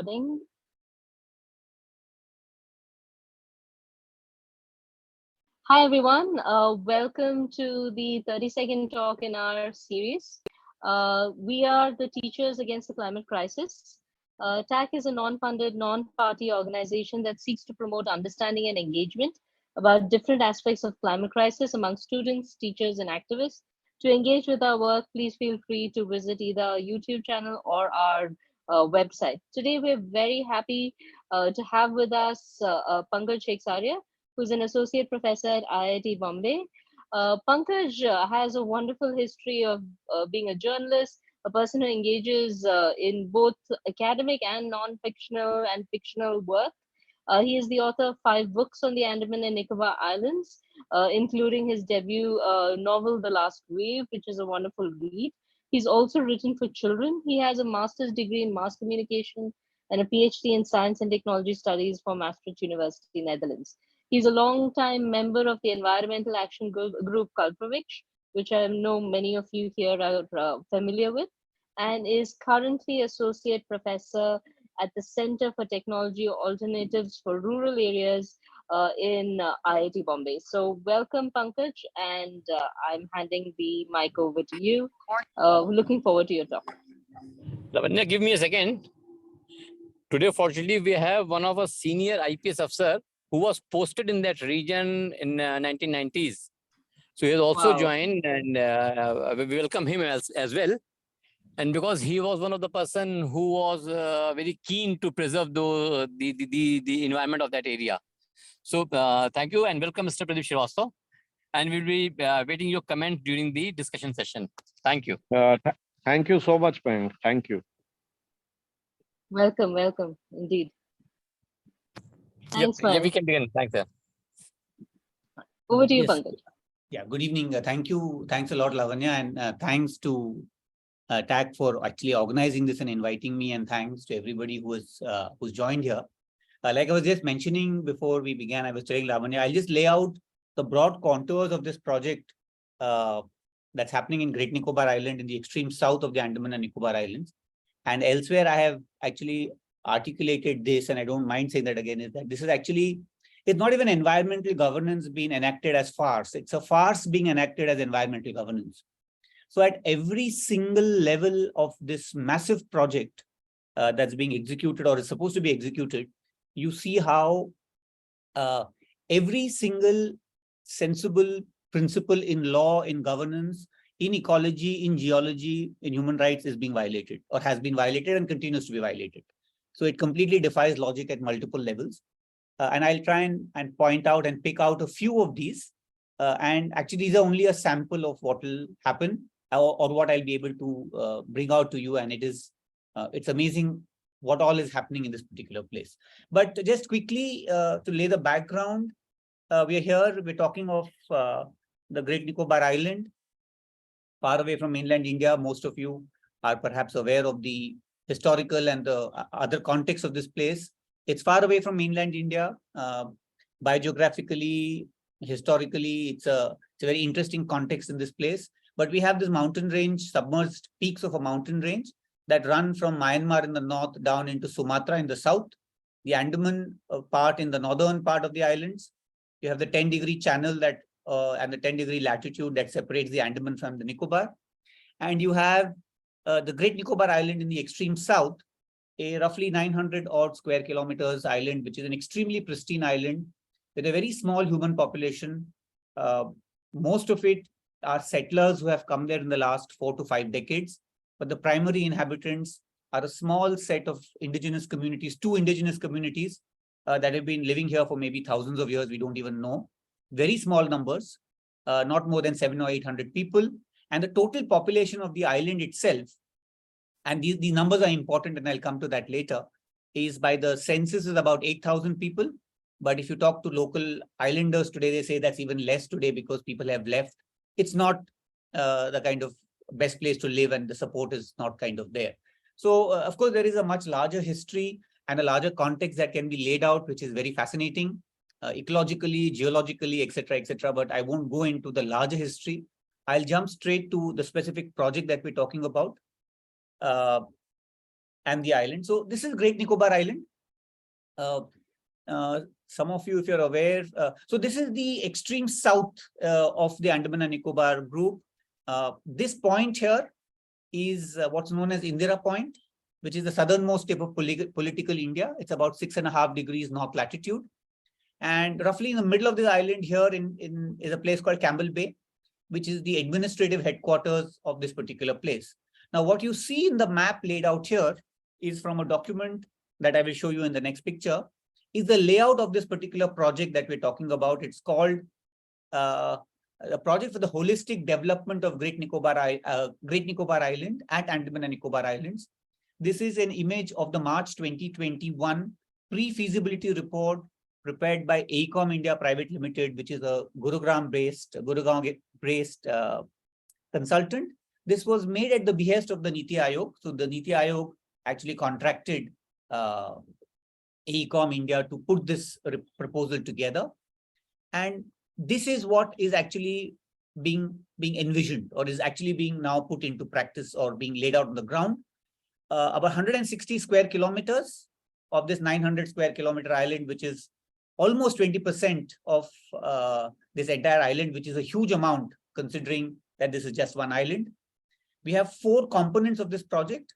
Recording. Hi everyone, welcome to the 30-second talk in our series. We are the Teachers Against the Climate Crisis. TACC is a non-funded, non-party organization that seeks to promote understanding and engagement about different aspects of climate crisis among students, teachers, and activists. To engage with our work, please feel free to visit either our YouTube channel or our website. Today, we're very happy to have with us Pankaj Sekhsaria, who's an associate professor at IIT Bombay. Pankaj has a wonderful history of being a journalist, a person who engages in both academic and non-fictional and fictional work. He is the author of 5 books on the Andaman and Nicobar Islands, including his debut novel, The Last Wave, which is a wonderful read. He's also written for children. He has a master's degree in mass communication and a PhD in science and technology studies from Maastricht University, Netherlands. He's a long-time member of the environmental action group Kalpavich, which I know many of you here are familiar with, and is currently associate professor at the Center for Technology Alternatives for Rural Areas in IIT Bombay. So welcome, Pankaj, and I'm handing the mic over to you. Looking forward to your talk. Lavanya, give me a second. Today, fortunately, we have one of our senior IPS officer who was posted in that region in 1990s. So he has also joined, and we welcome him as well. And because he was one of the person who was very keen to preserve the environment of that area. So thank you and welcome, Mr. Pradeep Srivastava. And we'll be waiting your comment during the discussion session. Thank you. Thank you so much, Pang. Thank you. Welcome, indeed. Thanks, yeah, we can begin. Thanks, sir. Over to you, Pankaj. Yeah, good evening. Thank you. Thanks a lot, Lavanya. And thanks to TACC for actually organizing this and inviting me. And thanks to everybody who's joined here. Like I was just mentioning before we began, I was telling Lavanya, I'll just lay out the broad contours of this project that's happening in Great Nicobar Island in the extreme south of the Andaman and Nicobar Islands. And elsewhere, I have actually articulated this, and I don't mind saying that again, is that this is actually, it's not even environmental governance being enacted as farce. It's a farce being enacted as environmental governance. So at every single level of this massive project that's being executed or is supposed to be executed, you see how every single sensible principle in law, in governance, in ecology, in geology, in human rights is being violated or has been violated and continues to be violated. So it completely defies logic at multiple levels. And I'll try and point out and pick out a few of these. And actually, these are only a sample of what will happen or what I'll be able to bring out to you. And it's amazing what all is happening in this particular place. But just quickly to lay the background, we're here, we're talking of the Great Nicobar Island, far away from mainland India. Most of you are perhaps aware of the historical and the other context of this place. It's far away from mainland India. Biogeographically, historically, it's a very interesting context in this place. But we have this mountain range, submerged peaks of a mountain range that run from Myanmar in the north down into Sumatra in the south, the Andaman part in the northern part of the islands. You have the 10-degree channel that and the 10-degree latitude that separates the Andaman from the Nicobar. And you have the Great Nicobar Island in the extreme south, a roughly 900 odd square kilometers island, which is an extremely pristine island with a very small human population. Most of it are settlers who have come there in the last 4 to 5 decades. But the primary inhabitants are a small set of indigenous communities, 2 indigenous communities that have been living here for maybe thousands of years. We don't even know. Very small numbers, not more than 700 or 800 people. And the total population of the island itself, and these numbers are important and I'll come to that later, is by the census is about 8,000 people. But if you talk to local islanders today, they say that's even less today because people have left. It's not the kind of best place to live and the support is not kind of there. So of course, there is a much larger history and a larger context that can be laid out, which is very fascinating, ecologically, geologically, etc., but I won't go into the larger history. I'll jump straight to the specific project that we're talking about. and the island. So this is Great Nicobar Island. Some of you, if you're aware, so this is the extreme south of the Andaman and Nicobar group. This point here is what's known as Indira Point, which is the southernmost tip of political India. It's about 6.5 degrees north latitude. And roughly in the middle of this island here is a place called Campbell Bay, which is the administrative headquarters of this particular place. Now, what you see in the map laid out here is from a document that I will show you in the next picture, is the layout of this particular project that we're talking about. It's called a project for the holistic development of Great Nicobar Island at Andaman and Nicobar Islands. This is an image of the March 2021 pre-feasibility report prepared by AECOM India Private Limited, which is a Gurugram-based consultant. This was made at the behest of the Niti Aayog. So the Niti Aayog actually contracted AECOM India to put this proposal together. And this is what is actually being envisioned, or is actually being now put into practice or being laid out on the ground. About 160 square kilometers of this 900 square kilometer island, which is almost 20% of this entire island, which is a huge amount considering that this is just one island. We have 4 components of this project.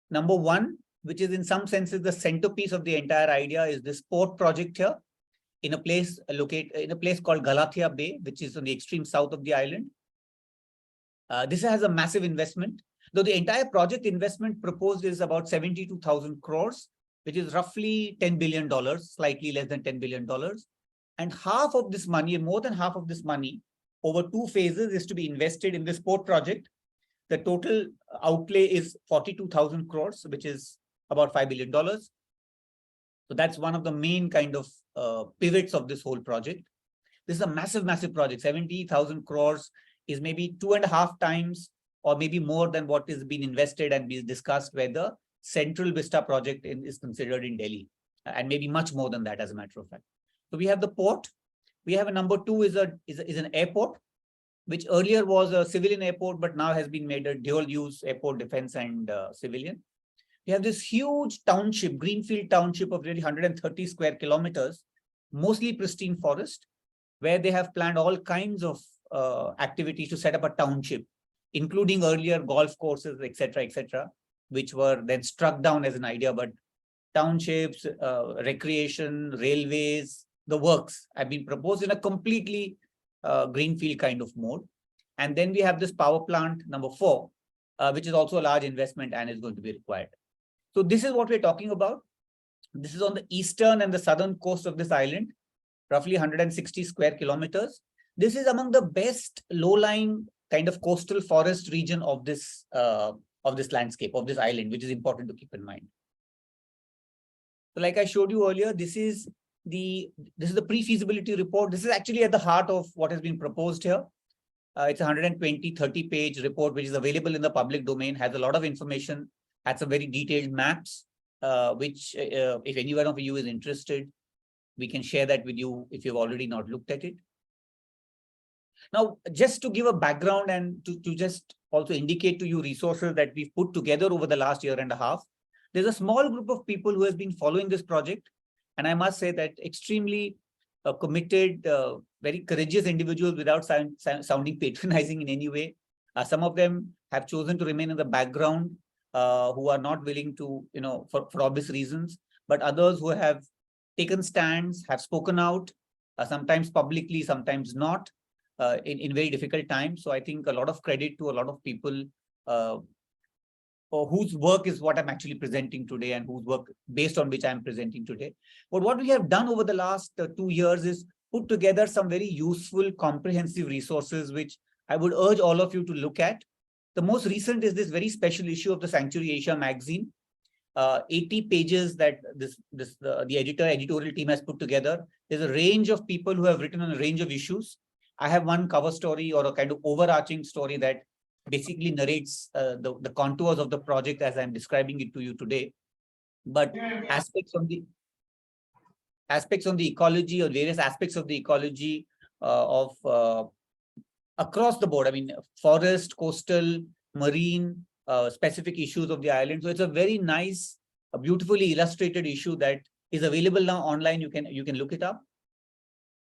Number 1, which is in some senses the centerpiece of the entire idea, is this port project here in a place called Galathia Bay, which is on the extreme south of the island. This has a massive investment, though the entire project investment proposed is about 72,000 crores, which is roughly $10 billion, slightly less than $10 billion. And half of this money, more than half of this money, over 2 phases, is to be invested in this port project. The total outlay is 42,000 crores, which is about $5 billion. So that's one of the main kind of pivots of this whole project. This is a massive, massive project. 70,000 crores is maybe 2.5 times or maybe more than what is being invested and be discussed where the Central Vista project is considered in Delhi, and maybe much more than that, as a matter of fact. So we have the port. We have a number 2 is an airport, which earlier was a civilian airport, but now has been made a dual-use airport, defense and civilian. We have this huge township, greenfield township of really 130 square kilometers, mostly pristine forest, where they have planned all kinds of activities to set up a township, including earlier golf courses, etc., which were then struck down as an idea. But townships, recreation, railways, the works have been proposed in a completely greenfield kind of mode. And then we have this power plant, number 4, which is also a large investment and is going to be required. So this is what we're talking about. This is on the eastern and the southern coast of this island, roughly 160 square kilometers. This is among the best low-lying kind of coastal forest region of this landscape, of this island, which is important to keep in mind. So like I showed you earlier, this is the pre-feasibility report. This is actually at the heart of what has been proposed here. It's a 120-30-page report, which is available in the public domain, has a lot of information, has some very detailed maps, which if anyone of you is interested, we can share that with you if you've already not looked at it. Now, just to give a background and to just also indicate to you resources that we've put together over the last year and a half, there's a small group of people who has been following this project. And I must say that extremely committed, very courageous individuals without sounding patronizing in any way. Some of them have chosen to remain in the background, who are not willing to, for obvious reasons, but others who have taken stands, have spoken out, sometimes publicly, sometimes not, in very difficult times. So I think a lot of credit to a lot of people whose work is what I'm actually presenting today and whose work based on which I'm presenting today. But what we have done over the last 2 years is put together some very useful, comprehensive resources, which I would urge all of you to look at. The most recent is this very special issue of the Sanctuary Asia magazine, 80 pages that the editorial team has put together. There's a range of people who have written on a range of issues. I have one cover story or a kind of overarching story that basically narrates the contours of the project as I'm describing it to you today. But aspects on the ecology, or various aspects of the ecology of across the board, I mean, forest, coastal, marine, specific issues of the island. So it's a very nice a beautifully illustrated issue that is available now online. You can look it up.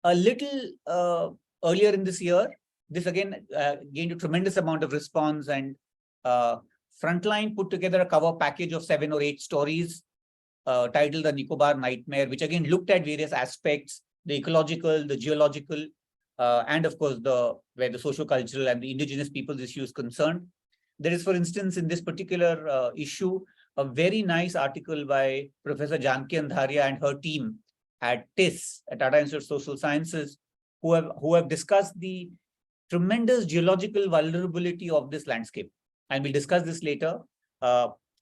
A little earlier in this year, this again gained a tremendous amount of response, and Frontline put together a cover package of 7 or 8 stories titled The Nicobar Nightmare, which again looked at various aspects, the ecological, the geological, and of course, where the socio-cultural and the indigenous people's issue is concerned. There is, for instance, in this particular issue, a very nice article by Professor Janki Andharia and her team at TISS, at Tata Institute of Social Sciences, who have discussed the tremendous geological vulnerability of this landscape. And we'll discuss this later.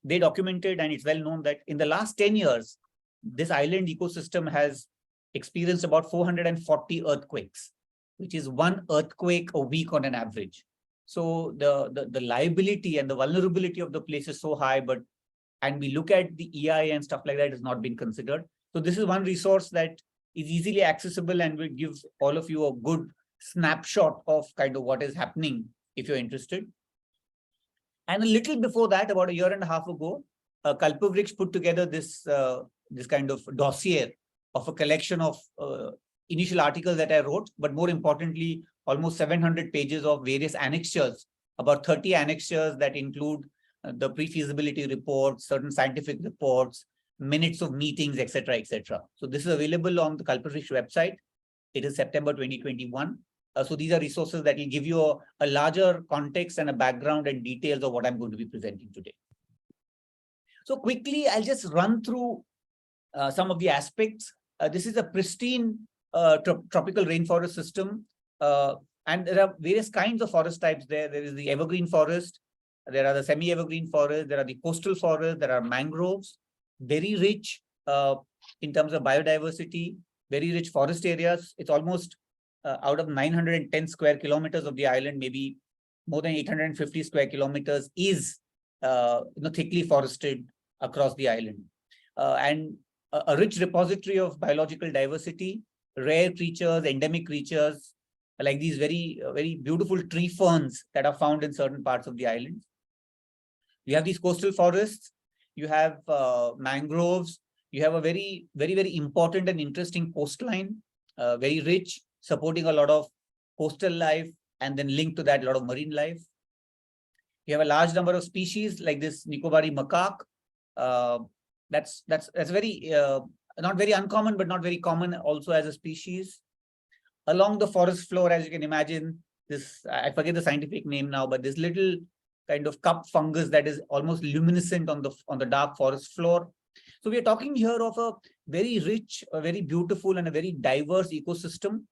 They documented, and it's well known that in the last 10 years, this island ecosystem has experienced about 440 earthquakes, which is 1 earthquake a week on an average. So the liability and the vulnerability of the place is so high, and we look at the EI and stuff like that has not been considered. So this is one resource that is easily accessible and will give all of you a good snapshot of kind of what is happening if you're interested. And a little before that, about 1.5 years ago, Kalpavriksh put together this kind of dossier of a collection of initial articles that I wrote, but more importantly, almost 700 pages of various annexures, about 30 annexures that include the pre-feasibility reports, certain scientific reports, minutes of meetings, etc., etc. So this is available on the Kalpavriksh website. It is September 2021. So these are resources that will give you a larger context and a background and details of what I'm going to be presenting today. So quickly, I'll just run through some of the aspects. This is a pristine tropical rainforest system. And there are various kinds of forest types there. There is the evergreen forest. There are the semi-evergreen forests. There are the coastal forests. There are mangroves. Very rich in terms of biodiversity. Very rich forest areas. It's almost out of 910 square kilometers of the island, maybe more than 850 square kilometers is thickly forested across the island. And a rich repository of biological diversity, rare creatures, endemic creatures, like these very beautiful tree ferns that are found in certain parts of the island. You have these coastal forests, you have mangroves, you have a very important and interesting coastline, very rich, supporting a lot of coastal life, and then linked to that, a lot of marine life. You have a large number of species like this Nicobari macaque. That's very not very uncommon, but not very common also as a species. Along the forest floor, as you can imagine, this, I forget the scientific name now, but this little kind of cup fungus that is almost luminescent on the dark forest floor. So we are talking here of a very rich, a very beautiful, and a very diverse ecosystem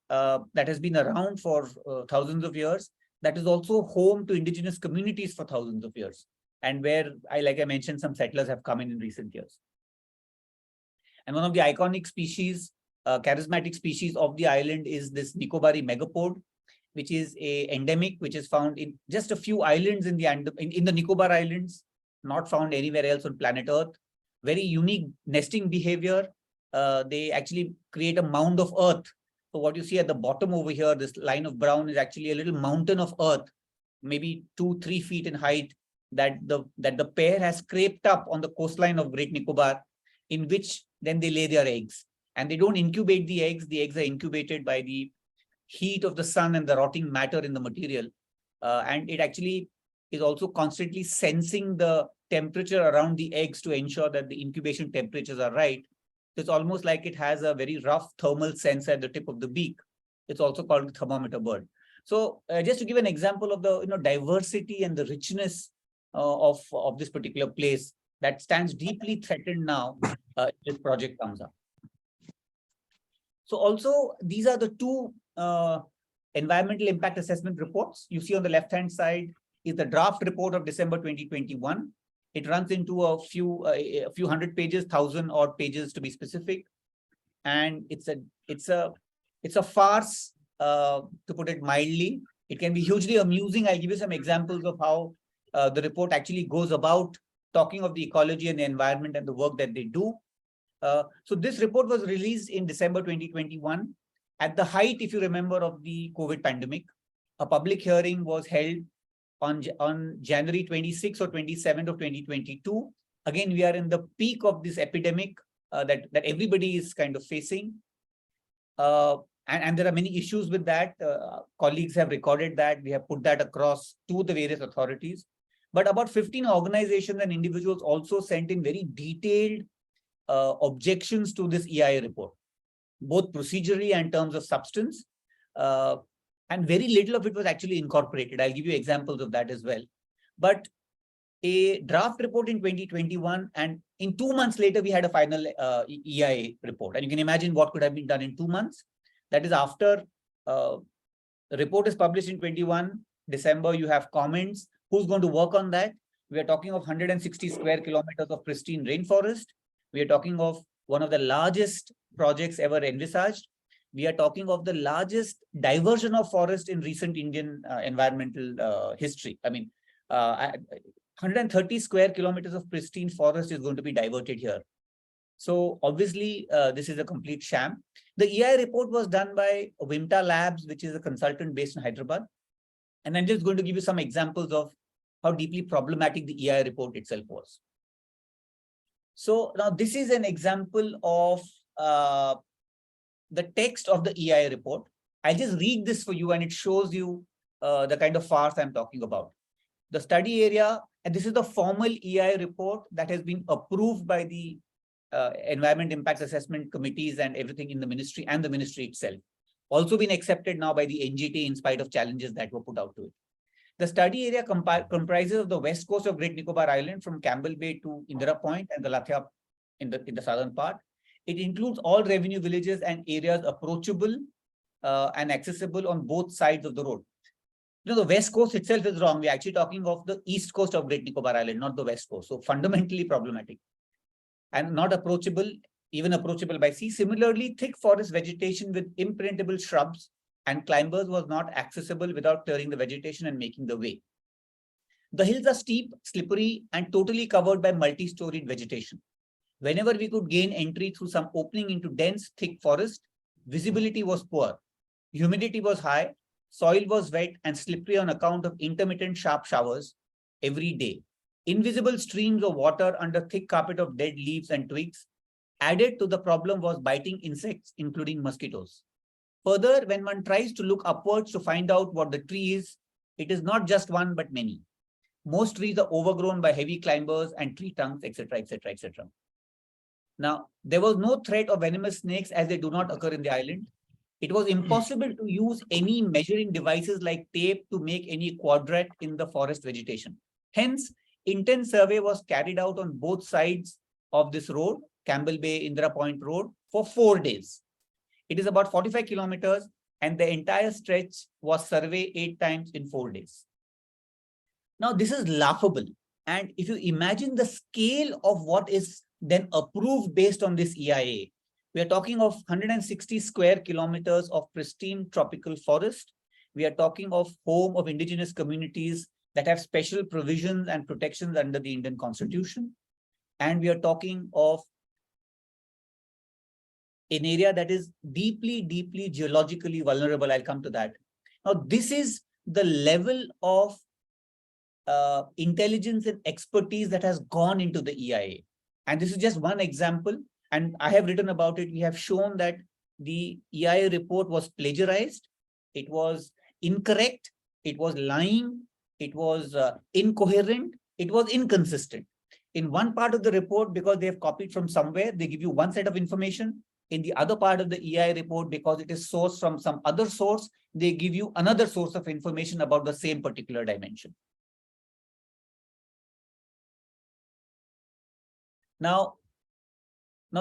that has been around for thousands of years, that is also home to indigenous communities for thousands of years, and where, like I mentioned, some settlers have come in recent years. And one of the iconic species, charismatic species of the island is this Nicobari megapode, which is a endemic, which is found in just a few islands in the Nicobar Islands, not found anywhere else on planet Earth. Very unique nesting behavior. They actually create a mound of earth. So what you see at the bottom over here, this line of brown, is actually a little mountain of earth, maybe 2-3 feet in height, that the pair has scraped up on the coastline of Great Nicobar, in which then they lay their eggs. And they don't incubate the eggs. The eggs are incubated by the heat of the sun and the rotting matter in the material. And it actually is also constantly sensing the temperature around the eggs to ensure that the incubation temperatures are right. So it's almost like it has a very rough thermal sensor at the tip of the beak. It's also called the thermometer bird. So just to give an example of the diversity and the richness of this particular place that stands deeply threatened now, if this project comes up. So also, these are the two environmental impact assessment reports. You see on the left-hand side is the draft report of December 2021. It runs into a few hundred pages, 1,000 odd pages to be specific, and it's a farce, to put it mildly. It can be hugely amusing. I'll give you some examples of how the report actually goes about talking of the ecology and the environment and the work that they do. So this report was released in December 2021. At the height, if you remember, of the COVID pandemic. A public hearing was held on January 26 or 27th of 2022 Again, we are in the peak of this epidemic that everybody is kind of facing. And there are many issues with that. Colleagues have recorded that. We have put that across to the various authorities. But about 15 organizations and individuals also sent in very detailed objections to this EIA report, both procedurally and in terms of substance. And very little of it was actually incorporated. I'll give you examples of that as well. But a draft report in 2021, and in 2 months later, we had a final EIA report. And you can imagine what could have been done in 2 months. That is after the report is published in 21 December, you have comments. Who's going to work on that? We are talking of 160 square kilometers of pristine rainforest. We are talking of one of the largest projects ever envisaged. We are talking of the largest diversion of forest in recent Indian environmental history. I mean, 130 square kilometers of pristine forest is going to be diverted here. So obviously, this is a complete sham. The EIA report was done by Vimta Labs, which is a consultant based in Hyderabad. And I'm just going to give you some examples of how deeply problematic the EIA report itself was. So now this is an example of the text of the EIA report. I'll just read this for you and it shows you the kind of farce I'm talking about. The study area, and this is the formal EIA report that has been approved by the Environment Impact Assessment Committees and everything in the ministry and the ministry itself. Also been accepted now by the NGT in spite of challenges that were put out to it. The study area comprises of the west coast of Great Nicobar Island from Campbell Bay to Indira Point and Galathia in the southern part. It includes all revenue villages and areas approachable and accessible on both sides of the road. You know, the west coast itself is wrong. We're actually talking of the east coast of Great Nicobar Island, not the west coast. So fundamentally problematic and not approachable, even approachable by sea. Similarly, thick forest vegetation with impenetrable shrubs and climbers was not accessible without clearing the vegetation and making the way. The hills are steep, slippery, and totally covered by multi-storied vegetation. Whenever we could gain entry through some opening into dense, thick forest, visibility was poor. Humidity was high, soil was wet and slippery on account of intermittent sharp showers every day. Invisible streams of water under thick carpet of dead leaves and twigs. Added to the problem was biting insects, including mosquitoes. Further, when one tries to look upwards to find out what the tree is, it is not just one, but many. Most trees are overgrown by heavy climbers and tree trunks, etc., etc., etc. Now, there was no threat of venomous snakes as they do not occur in the island. It was impossible to use any measuring devices like tape to make any quadrat in the forest vegetation. Hence, intense survey was carried out on both sides of this road, Campbell Bay, Indira Point Road, for 4 days. It is about 45 kilometers and the entire stretch was surveyed 8 times in 4 days. Now, this is laughable. And if you imagine the scale of what is then approved based on this EIA, we are talking of 160 square kilometers of pristine tropical forest. We are talking of home of indigenous communities that have special provisions and protections under the Indian Constitution. And we are talking of an area that is deeply, deeply geologically vulnerable. I'll come to that. Now, this is the level of intelligence and expertise that has gone into the EIA. And this is just one example. And I have written about it. We have shown that the EIA report was plagiarized. It was incorrect. It was lying. It was incoherent. It was inconsistent. In one part of the report, because they have copied from somewhere, they give you one set of information. In the other part of the EIA report, because it is sourced from some other source, they give you another source of information about the same particular dimension. Now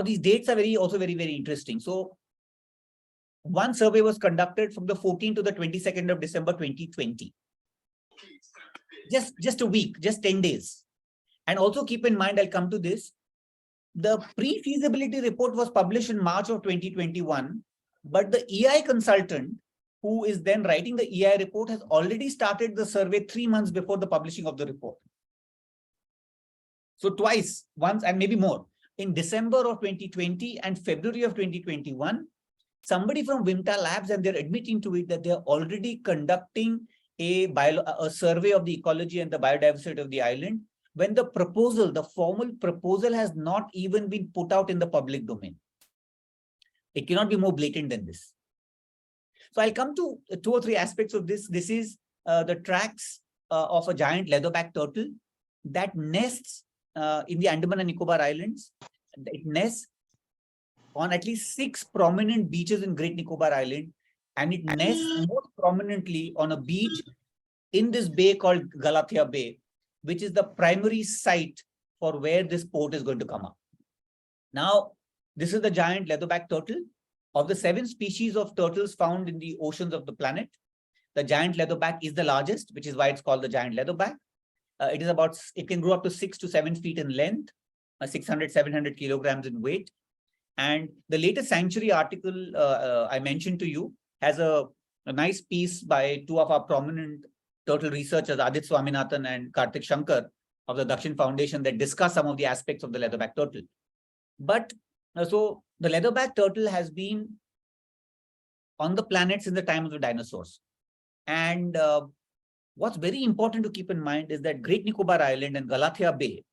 these dates are also very, very interesting. So one survey was conducted from the 14th to the 22nd of December, 2020. Just a week, just 10 days. And also keep in mind, I'll come to this. The pre-feasibility report was published in March of 2021, but the EI consultant who is then writing the EI report has already started the survey 3 months before the publishing of the report. So twice, once and maybe more. In December of 2020 and February of 2021, somebody from Vimta Labs, and they're admitting to it that they're already conducting a survey of the ecology and the biodiversity of the island. when the proposal, the formal proposal has not even been put out in the public domain. It cannot be more blatant than this. So I'll come to 2 or 3 aspects of this. This is the tracks of a giant leatherback turtle that nests in the Andaman and Nicobar Islands. It nests on at least 6 prominent beaches in Great Nicobar Island, and it nests most prominently on a beach in this bay called Galathea Bay, which is the primary site for where this port is going to come up. Now, this is the giant leatherback turtle. Of the 7 species of turtles found in the oceans of the planet, the giant leatherback is the largest, which is why it's called the giant leatherback. It can grow up to 6 to 7 feet in length, 600, 700 kilograms in weight. And the latest Sanctuary article I mentioned to you has a nice piece by 2 of our prominent turtle researchers, Adit Swaminathan and Karthik Shankar of the Dakshin Foundation, that discuss some of the aspects of the leatherback turtle. But so the leatherback turtle has been on the planet since the time of the dinosaurs. And what's very important to keep in mind is that Great Nicobar Island and Galathea Bay,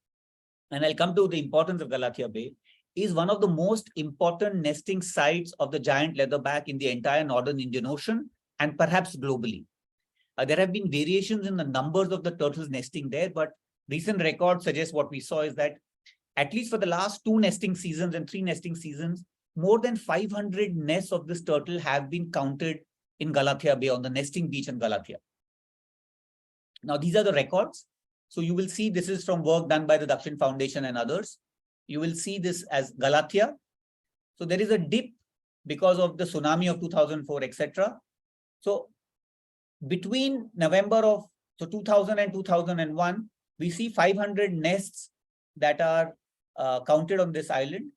and I'll come to the importance of Galathea Bay, is one of the most important nesting sites of the giant leatherback in the entire northern Indian Ocean and perhaps globally. There have been variations in the numbers of the turtles nesting there, but recent records suggest what we saw is that at least for the last 2 nesting seasons and 3 nesting seasons, more than 500 nests of this turtle have been counted in Galathea Bay on the nesting beach in Galathea. Now, these are the records. So you will see this is from work done by the Dakshin Foundation and others. You will see this as Galathea. So there is a dip because of the tsunami of 2004, etc. So between November of 2000 and 2001, we see 500 nests that are counted on this island.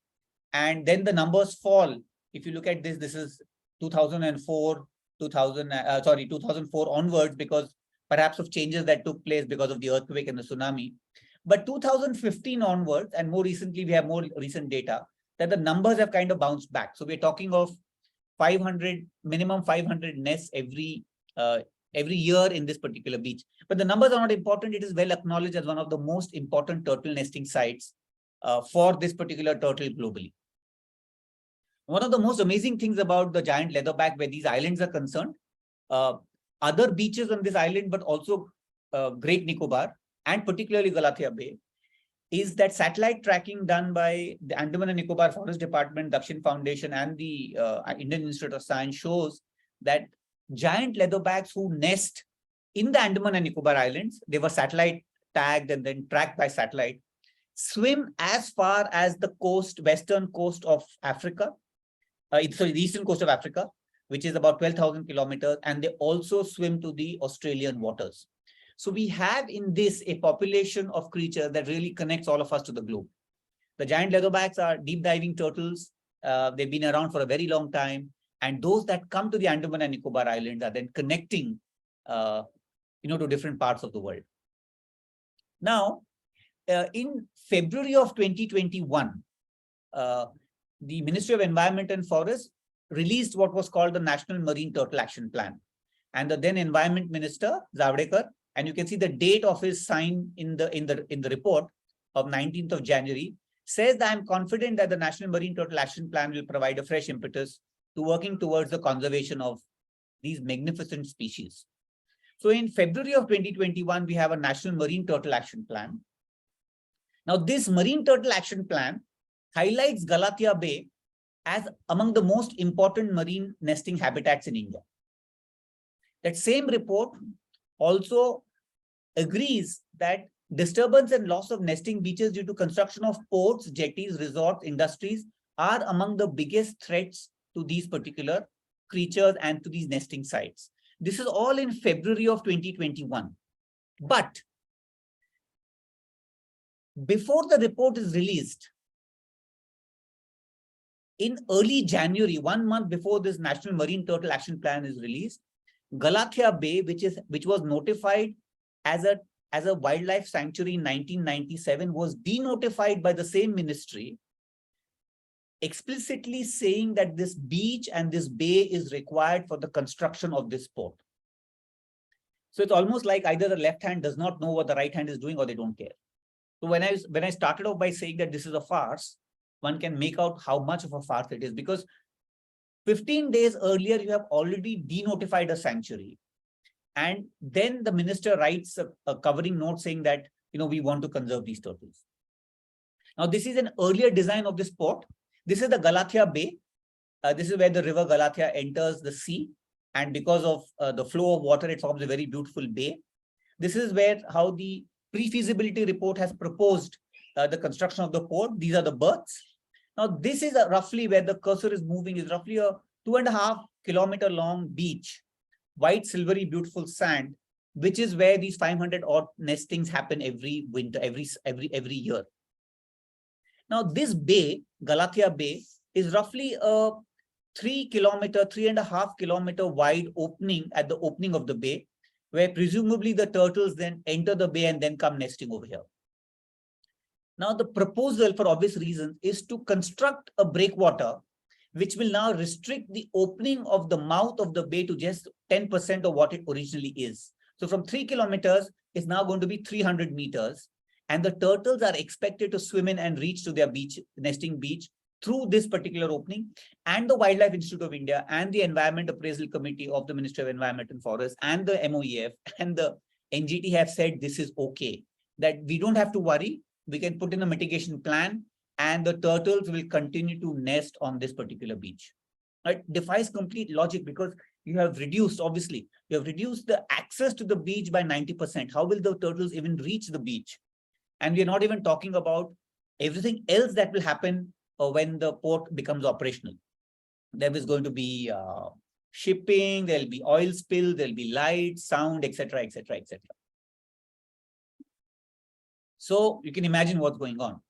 And then the numbers fall. If you look at this, this is 2004 onwards, because perhaps of changes that took place because of the earthquake and the tsunami. But 2015 onwards, and more recently, we have more recent data that the numbers have kind of bounced back. So we're talking of 500, minimum 500 nests every year in this particular beach. But the numbers are not important. It is well acknowledged as one of the most important turtle nesting sites for this particular turtle globally. One of the most amazing things about the giant leatherback, where these islands are concerned, other beaches on this island, but also Great Nicobar and particularly Galathea Bay, is that satellite tracking done by the Andaman and Nicobar Forest Department, Dakshin Foundation, and the Indian Institute of Science shows that giant leatherbacks who nest in the Andaman and Nicobar Islands, they were satellite tagged and then tracked by satellite, swim as far as the coast, western coast of Africa, the eastern coast of Africa, which is about 12,000 kilometers, and they also swim to the Australian waters. So we have in this a population of creatures that really connects all of us to the globe. The giant leatherbacks are deep diving turtles. They've been around for a very long time. And those that come to the Andaman and Nicobar Islands are then connecting to different parts of the world. Now, in February of 2021, the Ministry of Environment and Forests released what was called the National Marine Turtle Action Plan. And the then Environment Minister, Zavadekar, and you can see the date of his sign in the report of 19th of January, says that I'm confident that the National Marine Turtle Action Plan will provide a fresh impetus to working towards the conservation of these magnificent species. So in February of 2021, we have a National Marine Turtle Action Plan. Now, this Marine Turtle Action Plan highlights Galathea Bay as among the most important marine nesting habitats in India. That same report also agrees that disturbance and loss of nesting beaches due to construction of ports, jetties, resorts, industries are among the biggest threats to these particular creatures and to these nesting sites. This is all in February of 2021. But before the report is released, in early January, 1 month before this National Marine Turtle Action Plan is released, Galathea Bay, which was notified as a wildlife sanctuary in 1997, was denotified by the same ministry, explicitly saying that this beach and this bay is required for the construction of this port. So it's almost like either the left hand does not know what the right hand is doing or they don't care. So when I started off by saying that this is a farce, one can make out how much of a farce it is, because 15 days earlier, you have already denotified a sanctuary. And then the minister writes a covering note saying that, we want to conserve these turtles. Now, this is an earlier design of this port. This is the Galathea Bay. This is where the river Galathea enters the sea. And because of the flow of water, it forms a very beautiful bay. This is how the pre-feasibility report has proposed the construction of the port. These are the berths. Now, this is roughly where the cursor is moving, is roughly a 2.5 kilometer long beach, white, silvery, beautiful sand, which is where these 500 odd nestings happen every winter, every year. Now, this bay, Galathea Bay, is roughly a 3.5 kilometer wide opening at the opening of the bay, where presumably the turtles then enter the bay and then come nesting over here. Now, the proposal, for obvious reasons, is to construct a breakwater, which will now restrict the opening of the mouth of the bay to just 10% of what it originally is. So from 3 kilometers, it's now going to be 300 meters. And the turtles are expected to swim in and reach to their beach, nesting beach, through this particular opening. And the Wildlife Institute of India and the Environment Appraisal Committee of the Ministry of Environment and Forest and the MoEF and the NGT have said this is okay, that we don't have to worry. We can put in a mitigation plan and the turtles will continue to nest on this particular beach. It defies complete logic, because you have reduced, obviously, you have reduced the access to the beach by 90%. How will the turtles even reach the beach? And we're not even talking about everything else that will happen when the port becomes operational. There is going to be shipping, there'll be oil spill, there'll be light, sound, etc., etc., etc. So you can imagine what's going on.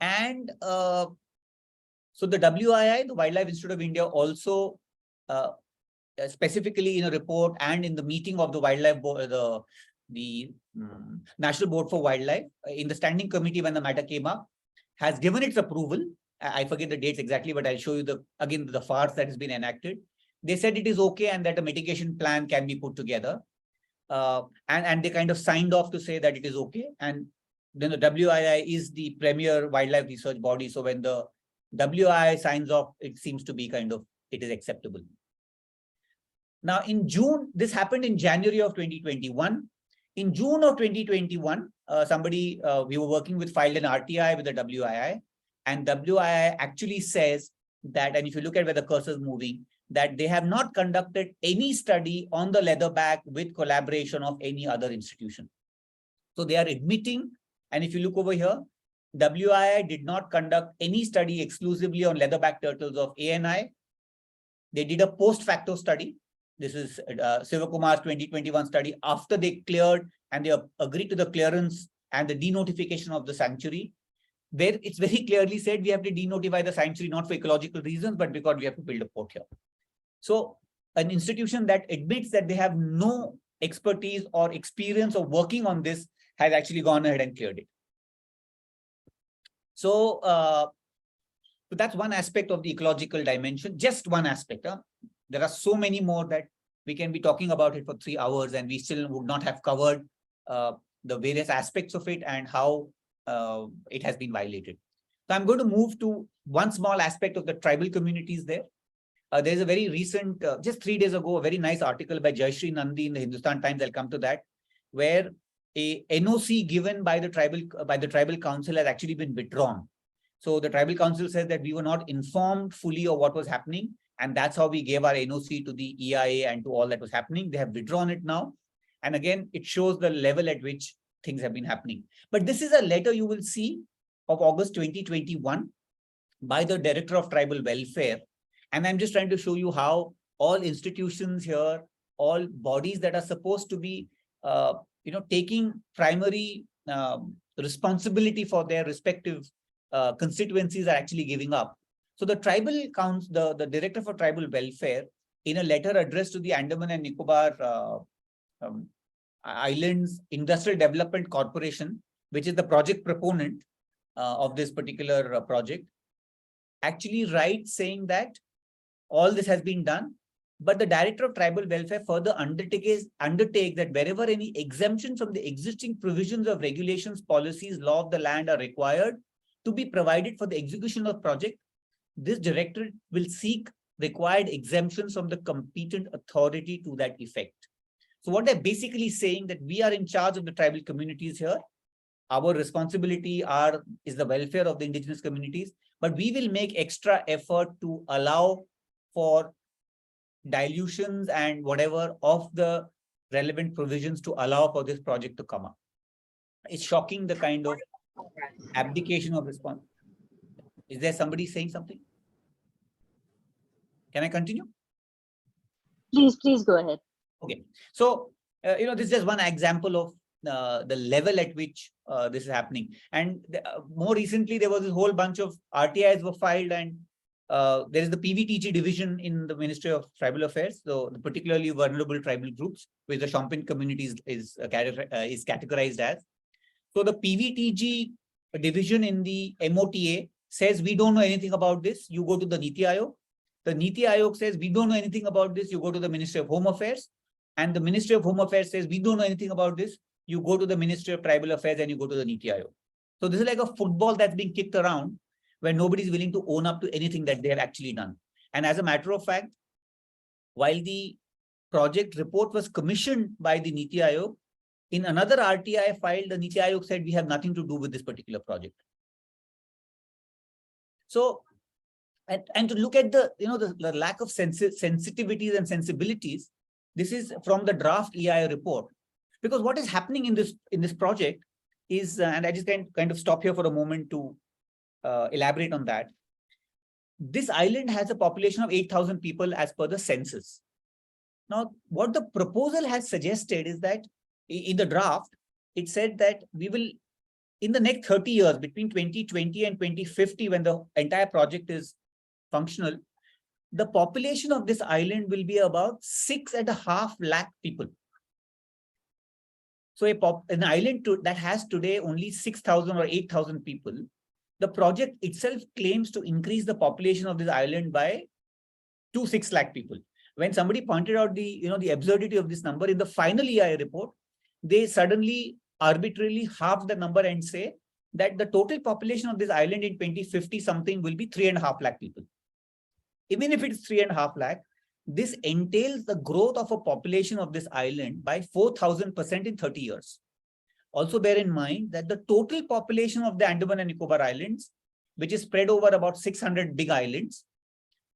And so the WII, the Wildlife Institute of India, also specifically in a report and in the meeting of the Wildlife Board, the National Board for Wildlife, in the standing committee when the matter came up, has given its approval. I forget the dates exactly, but I'll show you again the farce that has been enacted. They said it is okay and that a mitigation plan can be put together. And they kind of signed off to say that it is okay. And then the WII is the premier wildlife research body. So when the WII signs off, it seems to be it is acceptable. Now in June, this happened in January of 2021. In June of 2021, we were working with, filed an RTI with the WII, and WII actually says that, and if you look at where the cursor is moving, that they have not conducted any study on the leatherback with collaboration of any other institution. So they are admitting, and if you look over here, WII did not conduct any study exclusively on leatherback turtles of ANI. They did a post facto study. This is Sivakumar's 2021 study after they cleared and they agreed to the clearance and the denotification of the sanctuary, where it's very clearly said we have to denotify the sanctuary not for ecological reasons, but because we have to build a port here. So an institution that admits that they have no expertise or experience of working on this has actually gone ahead and cleared it. So, so that's one aspect of the ecological dimension, just one aspect. There are so many more that we can be talking about it for 3 hours and we still would not have covered the various aspects of it and how it has been violated. So I'm going to move to one small aspect of the tribal communities there. There's a very recent, just 3 days ago, a very nice article by Jayashree Nandi in the Hindustan Times, I'll come to that, where a NOC given by the tribal council has actually been withdrawn. So the tribal council says that we were not informed fully of what was happening, and that's how we gave our NOC to the EIA and to all that was happening. They have withdrawn it now. And again, it shows the level at which things have been happening. But this is a letter you will see of August 2021 by the Director of Tribal Welfare. And I'm just trying to show you how all institutions here, all bodies that are supposed to be, taking primary responsibility for their respective constituencies are actually giving up. So the tribal council, the Director for Tribal Welfare, in a letter addressed to the Andaman and Nicobar Islands Industrial Development Corporation, which is the project proponent of this particular project, actually writes saying that all this has been done, But the Director of Tribal Welfare further undertakes that wherever any exemption from the existing provisions of regulations, policies, law of the land are required to be provided for the execution of project, this directorate will seek required exemptions from the competent authority to that effect. So what they're basically saying that we are in charge of the tribal communities here. Our responsibility is the welfare of the indigenous communities, but we will make extra effort to allow for dilutions and whatever of the relevant provisions to allow for this project to come up. It's shocking the kind of abdication of response. Is there somebody saying something? Can I continue? Please go ahead. Okay. So, this is just one example of the level at which this is happening. And more recently, there was a whole bunch of RTIs were filed, and there is the PVTG division in the Ministry of Tribal Affairs. So, the particularly vulnerable tribal groups, which the Shompen community is categorized as. So, the PVTG division in the MOTA says, we don't know anything about this. You go to the Niti Aayog. The Niti Aayog says, we don't know anything about this. You go to the Ministry of Home Affairs. And the Ministry of Home Affairs says, we don't know anything about this. You go to the Ministry of Tribal Affairs and you go to the Niti Aayog. So this is like a football that's being kicked around where nobody is willing to own up to anything that they have actually done. And as a matter of fact, while the project report was commissioned by the Niti Aayog, in another RTI filed, the Niti Aayog said, we have nothing to do with this particular project. So, and to look at the lack of sensitivities and sensibilities, this is from the draft EIA report. Because what is happening in this project is, and I just can kind of stop here for a moment to elaborate on that. This island has a population of 8,000 people as per the census. Now, what the proposal has suggested is that in the draft, it said that we will, in the next 30 years, between 2020 and 2050, when the entire project is functional, the population of this island will be about 6.5 lakh people. So an island that has today only 6,000 or 8,000 people, the project itself claims to increase the population of this island by 6 lakh people. When somebody pointed out the absurdity of this number in the final EIA report, they suddenly arbitrarily halve the number and say that the total population of this island in 2050 something will be 3.5 lakh people. Even if it's 3.5 lakh, this entails the growth of a population of this island by 4,000% in 30 years. Also bear in mind that the total population of the Andaman and Nicobar Islands, which is spread over about 600 big islands,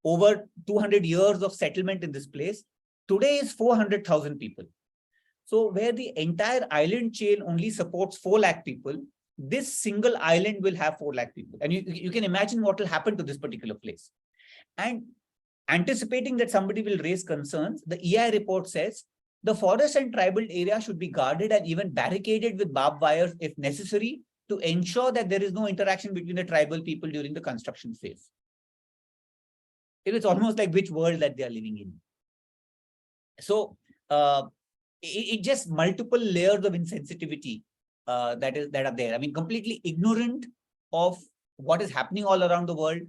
over 200 years of settlement in this place, today is 400,000 people. So where the entire island chain only supports 4 lakh people, this single island will have 4 lakh people. And you can imagine what will happen to this particular place. And anticipating that somebody will raise concerns, the EI report says the forest and tribal area should be guarded and even barricaded with barbed wires if necessary to ensure that there is no interaction between the tribal people during the construction phase. It's almost like which world that they are living in. So it just multiple layers of insensitivity that are there. I mean, completely ignorant of what is happening all around the world.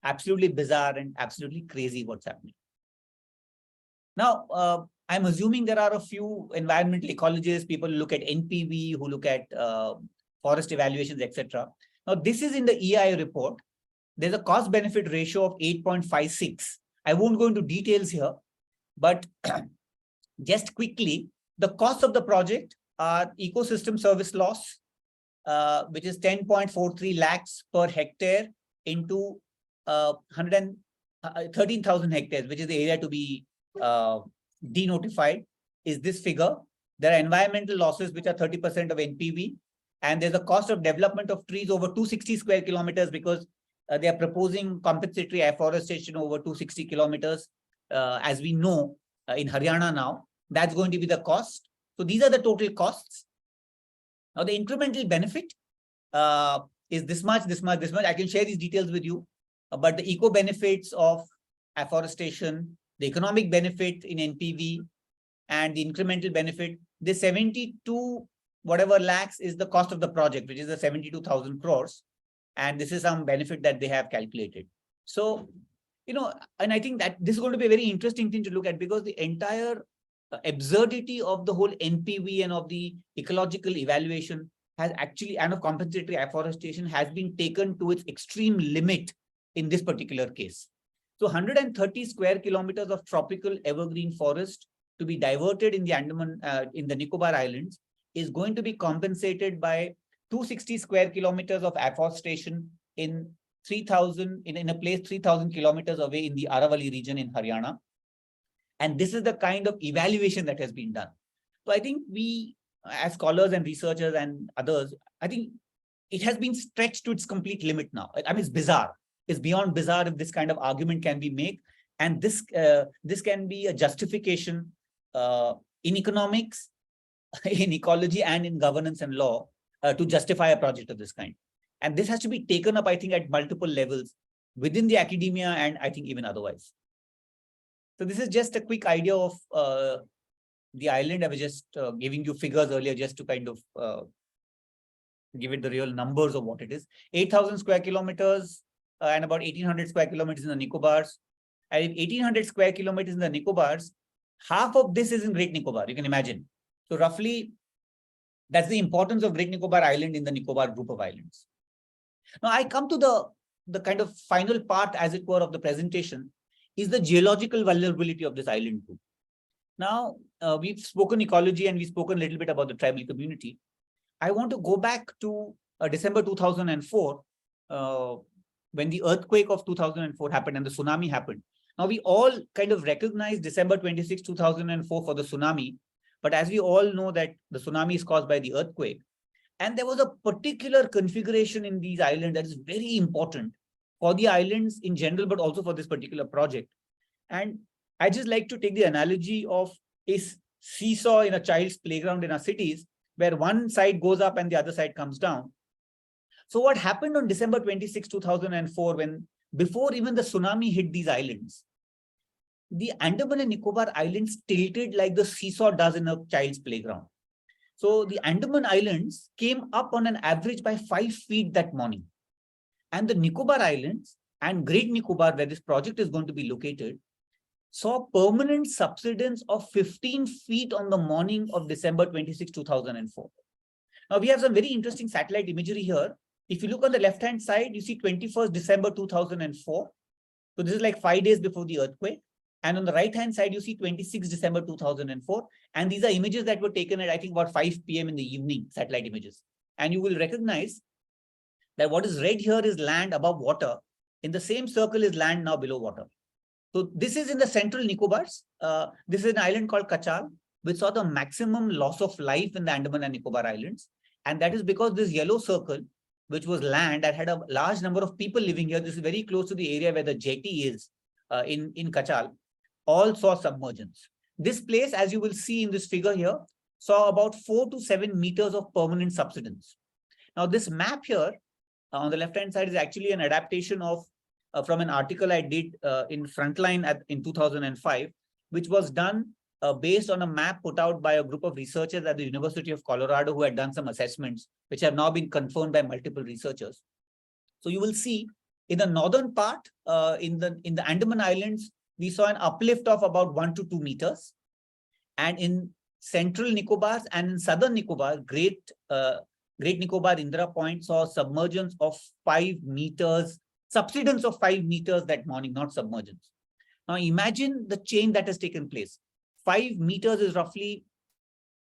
Absolutely bizarre and absolutely crazy what's happening. Now, I'm assuming there are a few environmental ecologists, people who look at NPV, who look at forest evaluations, etc. Now, this is in the EIA report. There's a cost-benefit ratio of 8.56. I won't go into details here, but just quickly, the cost of the project are ecosystem service loss, which is 10.43 lakhs per hectare into 13,000 hectares, which is the area to be denotified, is this figure. There are environmental losses, which are 30% of NPV. And there's a cost of development of trees over 260 square kilometers because they are proposing compensatory afforestation over 260 kilometers. As we know, in Haryana now, that's going to be the cost. So these are the total costs. Now the incremental benefit is this much, this much, this much. I can share these details with you, but the eco benefits of afforestation, the economic benefit in NPV, and the incremental benefit, the 72 whatever lakhs is the cost of the project, which is the 72,000 crores. And this is some benefit that they have calculated. So and I think that this is going to be a very interesting thing to look at, because the entire absurdity of the whole NPV and of the ecological evaluation has actually, and of compensatory afforestation, has been taken to its extreme limit in this particular case. So 130 square kilometers of tropical evergreen forest to be diverted in the Andaman, in the Nicobar Islands, is going to be compensated by 260 square kilometers of afforestation in 3,000 in a place 3,000 kilometers away in the Aravalli region in Haryana. And this is the kind of evaluation that has been done. So I think we, as scholars and researchers and others, I think it has been stretched to its complete limit now. I mean, it's bizarre. It's beyond bizarre if this kind of argument can be made. And this can be a justification in economics, in ecology, and in governance and law to justify a project of this kind. And this has to be taken up, I think, at multiple levels within the academia and I think even otherwise. So this is just a quick idea of the island. I was just giving you figures earlier just to kind of give it the real numbers of what it is. 8,000 square kilometers and about 1,800 square kilometers in the Nicobars. And if 1,800 square kilometers in the Nicobars, half of this is in Great Nicobar, you can imagine. So roughly, that's the importance of Great Nicobar Island in the Nicobar group of islands. Now I come to the kind of final part, as it were, of the presentation, is the geological vulnerability of this island group. Now, we've spoken ecology and we've spoken a little bit about the tribal community. I want to go back to December 2004, when the earthquake of 2004 happened and the tsunami happened. Now, we all kind of recognize December 26, 2004 for the tsunami, but as we all know that the tsunami is caused by the earthquake. And there was a particular configuration in these islands that is very important for the islands in general, but also for this particular project. And I just like to take the analogy of a seesaw in a child's playground in our cities, where one side goes up and the other side comes down. So what happened on December 26, 2004, when before even the tsunami hit these islands, the Andaman and Nicobar Islands tilted like the seesaw does in a child's playground. So the Andaman Islands came up on an average by 5 feet that morning. And the Nicobar Islands and Great Nicobar, where this project is going to be located, saw permanent subsidence of 15 feet on the morning of December 26, 2004. Now we have some very interesting satellite imagery here. If you look on the left-hand side, you see 21st December 2004. So this is like 5 days before the earthquake. And on the right-hand side, you see 26 December 2004. And these are images that were taken at, I think, about 5 p.m. in the evening, satellite images. And you will recognize that what is red here is land above water. In the same circle is land now below water. So this is in the central Nicobars. This is an island called Kachal, which saw the maximum loss of life in the Andaman and Nicobar Islands. And that is because this yellow circle, which was land that had a large number of people living here, this is very close to the area where the jetty is in Kachal, all saw submergence. This place, as you will see in this figure here, saw about 4 to 7 meters of permanent subsidence. Now this map here on the left-hand side is actually an adaptation of from an article I did in Frontline in 2005, which was done based on a map put out by a group of researchers at the University of Colorado who had done some assessments, which have now been confirmed by multiple researchers. So you will see in the northern part, in the Andaman Islands, we saw an uplift of about 1 to 2 meters. And in central Nicobars and in southern Nicobar, Great Nicobar Indira Point saw submergence of 5 meters, subsidence of 5 meters that morning, not submergence. Now imagine the change that has taken place. 5 meters is roughly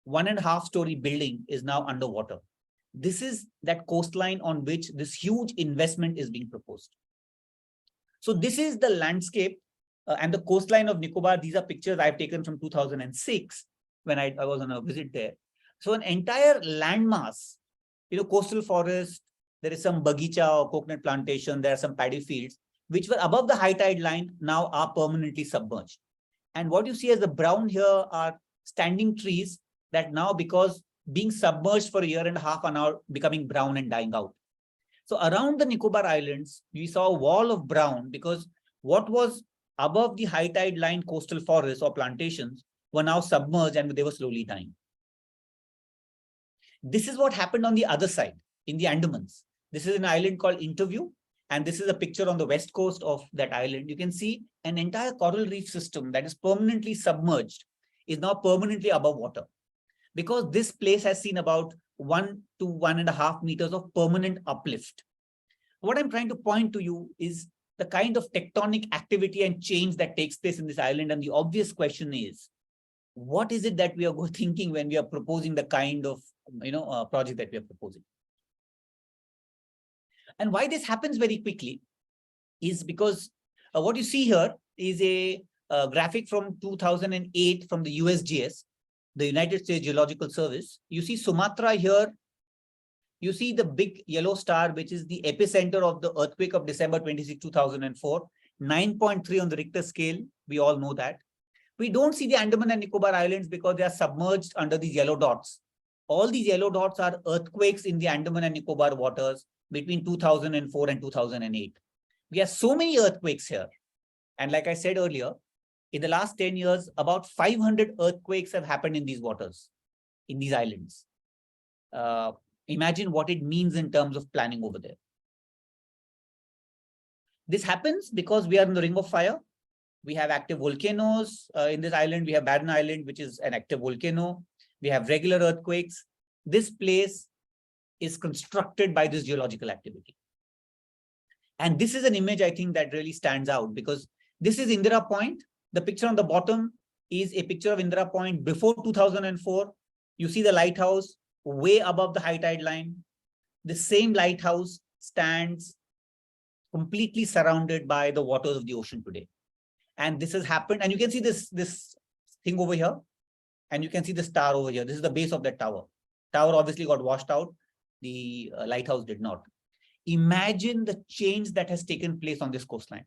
1.5 story building is now underwater. This is that coastline on which this huge investment is being proposed. So this is the landscape and the coastline of Nicobar. These are pictures I've taken from 2006 when I was on a visit there. So an entire landmass, coastal forest, there is some bagicha or coconut plantation, there are some paddy fields, which were above the high tide line, now are permanently submerged. And what you see as the brown here are standing trees that now, because being submerged for 1.5 years, are now becoming brown and dying out. So around the Nicobar Islands, we saw a wall of brown because what was above the high tide line coastal forests or plantations were now submerged and they were slowly dying. This is what happened on the other side in the Andamans. This is an island called Interview. And this is a picture on the west coast of that island. You can see an entire coral reef system that is permanently submerged is now permanently above water, because this place has seen about 1 to 1.5 meters of permanent uplift. What I'm trying to point to you is the kind of tectonic activity and change that takes place in this island. And the obvious question is, what is it that we are thinking when we are proposing the kind of project that we are proposing? And why this happens very quickly is because what you see here is a graphic from 2008 from the USGS, the United States Geological Service. You see Sumatra here. You see the big yellow star, which is the epicenter of the earthquake of December 26, 2004, 9.3 on the Richter scale. We all know that. We don't see the Andaman and Nicobar Islands because they are submerged under these yellow dots. All these yellow dots are earthquakes in the Andaman and Nicobar waters between 2004 and 2008. We have so many earthquakes here. And like I said earlier, in the last 10 years, about 500 earthquakes have happened in these waters, in these islands. Imagine what it means in terms of planning over there. This happens because we are in the ring of fire. We have active volcanoes in this island. We have Barren Island, which is an active volcano. We have regular earthquakes. This place is constructed by this geological activity. And this is an image, I think, that really stands out, because this is Indira Point. The picture on the bottom is a picture of Indira Point before 2004. You see the lighthouse way above the high tide line. The same lighthouse stands completely surrounded by the waters of the ocean today. And this has happened. And you can see this thing over here. And you can see the star over here. This is the base of that tower. Tower obviously got washed out. The lighthouse did not. Imagine the change that has taken place on this coastline.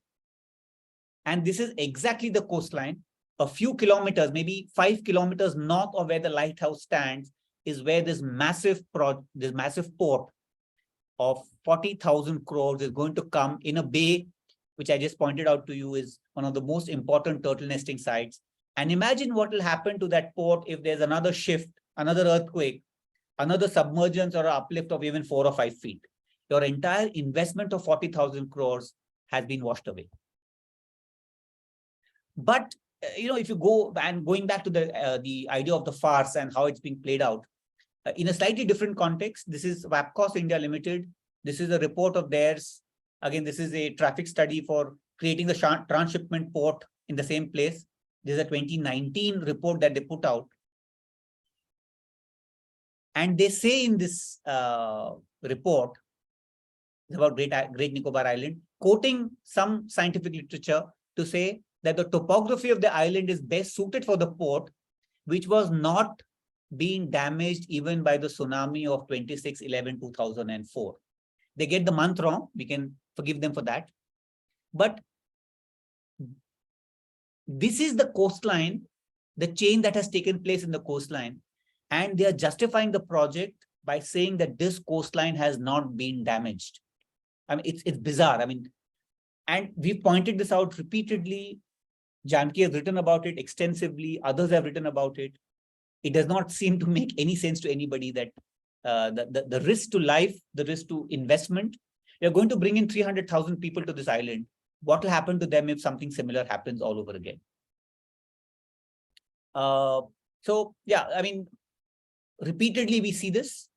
And this is exactly the coastline. A few kilometers, maybe 5 kilometers north of where the lighthouse stands, is where this massive port of 40,000 crores is going to come in a bay, which I just pointed out to you is one of the most important turtle nesting sites. And imagine what will happen to that port if there's another shift, another earthquake, another submergence or uplift of even 4 or 5 feet. Your entire investment of 40,000 crores has been washed away. But if you go and going back to the idea of the farce and how it's being played out in a slightly different context, this is Wapcos India Limited. This is a report of theirs. Again, this is a traffic study for creating the transshipment port in the same place. This is a 2019 report that they put out. And they say in this report about Great Nicobar Island, quoting some scientific literature to say that the topography of the island is best suited for the port, which was not being damaged even by the tsunami of 26/11/2004. They get the month wrong. We can forgive them for that. But this is the coastline, the change that has taken place in the coastline. And they are justifying the project by saying that this coastline has not been damaged. I mean, it's bizarre. I mean, and we've pointed this out repeatedly. Janki has written about it extensively. Others have written about it. It does not seem to make any sense to anybody that the risk to life, the risk to investment, you're going to bring in 300,000 people to this island. What will happen to them if something similar happens all over again? So, yeah, I mean, repeatedly we see this.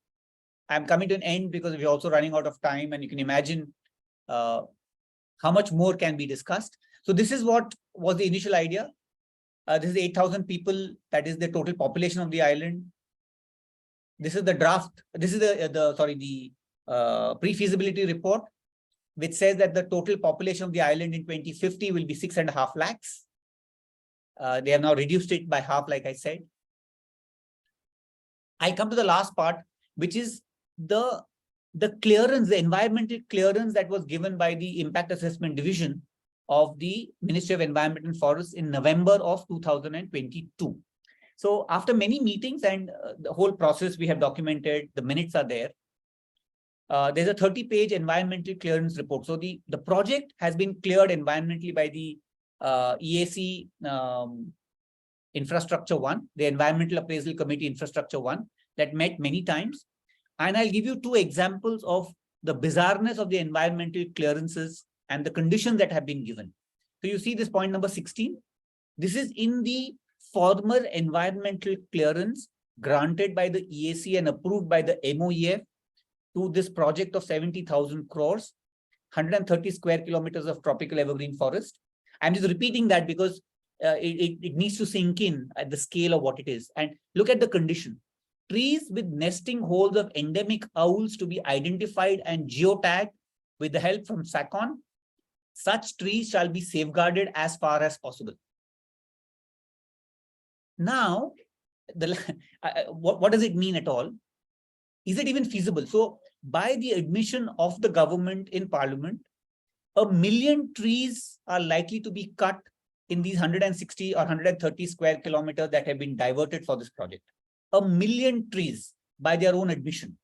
I'm coming to an end because we're also running out of time, and you can imagine how much more can be discussed. So this is what was the initial idea. This is 8,000 people. That is the total population of the island. This is the draft. This is the pre-feasibility report, which says that the total population of the island in 2050 will be 6.5 lakhs. They have now reduced it by half, like I said. I come to the last part, which is the clearance, the environmental clearance that was given by the Impact Assessment Division of the Ministry of Environment and Forests in November of 2022. So after many meetings and the whole process we have documented, the minutes are there. There's a 30-page environmental clearance report. So the project has been cleared environmentally by the EAC Infrastructure 1, the Environmental Appraisal Committee Infrastructure 1, that met many times. And I'll give you 2 examples of the bizarreness of the environmental clearances and the conditions that have been given. So you see this point number 16. This is in the former environmental clearance granted by the EAC and approved by the MoEF to this project of 70,000 crores, 130 square kilometers of tropical evergreen forest. I'm just repeating that because it needs to sink in at the scale of what it is. And look at the condition. Trees with nesting holes of endemic owls to be identified and geotagged with the help from SACON. Such trees shall be safeguarded as far as possible. Now, what does it mean at all? Is it even feasible? So, by the admission of the government in Parliament, 1 million trees are likely to be cut in these 160 or 130 square kilometers that have been diverted for this project. 1 million trees by their own admission.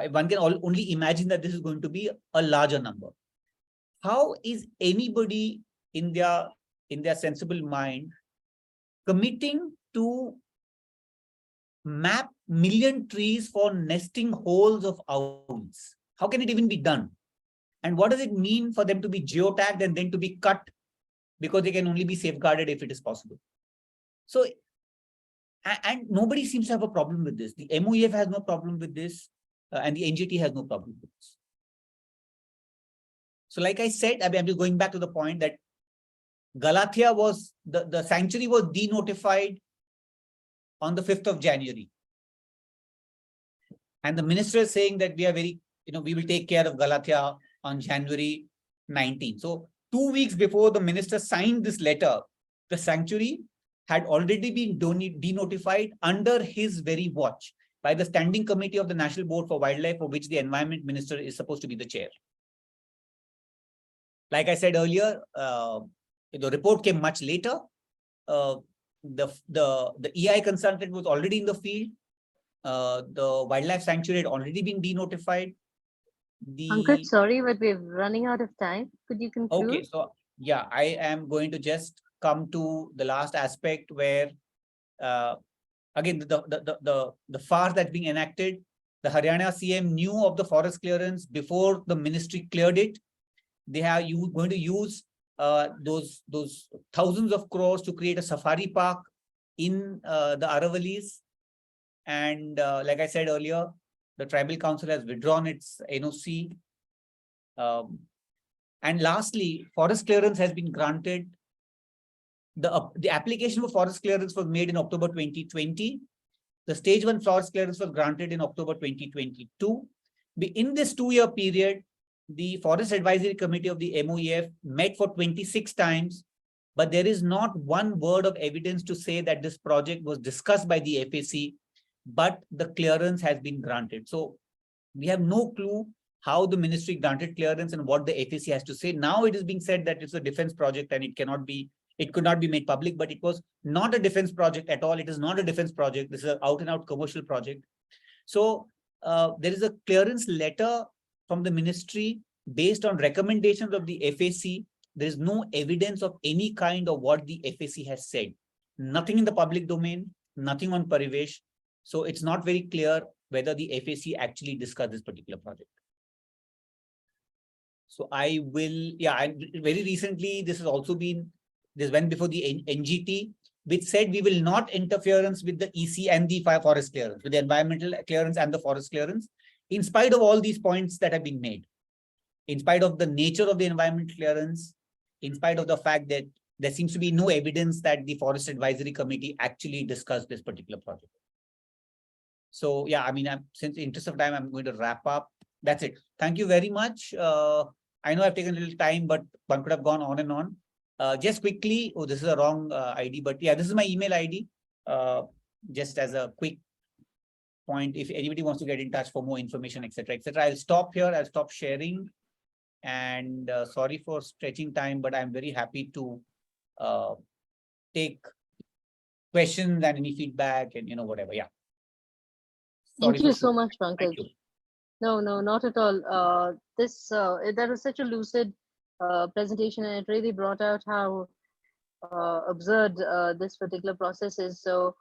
One can only imagine that this is going to be a larger number. How is anybody in their sensible mind committing to map 1 million trees for nesting holes of owls? How can it even be done? And what does it mean for them to be geotagged and then to be cut because they can only be safeguarded if it is possible? So, and nobody seems to have a problem with this. The MoEF has no problem with this, and the NGT has no problem with this. So, like I said, I'm just going back to the point that Galathea was, the sanctuary was denotified on the 5th of January. And the minister is saying that we are very, we will take care of Galathea on January 19. So 2 weeks before the minister signed this letter, the sanctuary had already been denotified under his very watch by the Standing Committee of the National Board for Wildlife, for which the Environment Minister is supposed to be the chair. Like I said earlier, the report came much later. The EI consultant was already in the field. The wildlife sanctuary had already been denotified. Pankaj, sorry, but we're running out of time. Could you conclude? Okay, so yeah, I am going to just come to the last aspect where, again, the farce that's being enacted. The Haryana CM knew of the forest clearance before the ministry cleared it. They are going to use those thousands of crores to create a safari park in the Aravalis. And like I said earlier, the tribal council has withdrawn its NOC. And lastly, forest clearance has been granted. The application for forest clearance was made in October 2020. The stage 1 forest clearance was granted in October 2022. In this 2-year period, the Forest Advisory Committee of the MoEF met for 26 times, but there is not one word of evidence to say that this project was discussed by the FAC, but the clearance has been granted. So we have no clue how the ministry granted clearance and what the FAC has to say. Now it is being said that it's a defense project and it could not be made public, but it was not a defense project at all. It is not a defense project. This is an out and out commercial project. So there is a clearance letter from the ministry based on recommendations of the FAC. There is no evidence of any kind of what the FAC has said. Nothing in the public domain, nothing on Parivesh. So it's not very clear whether the FAC actually discussed this particular project. So I will, very recently, this went before the NGT, which said we will not interference with the EC and the forest clearance, with the environmental clearance and the forest clearance, in spite of all these points that have been made, in spite of the nature of the environmental clearance, in spite of the fact that there seems to be no evidence that the Forest Advisory Committee actually discussed this particular project. So yeah, since in interest of time, I'm going to wrap up. That's it. Thank you very much. I know I've taken a little time, but one could have gone on and on. Just quickly, this is a wrong ID, but yeah, this is my email ID. Just as a quick point, if anybody wants to get in touch for more information, etc., I'll stop here. I'll stop sharing. And sorry for stretching time, but I'm very happy to take questions and any feedback and whatever. Yeah. Thank you so much, Pankaj. No, not at all. That was such a lucid presentation, and it really brought out how absurd this particular process is. So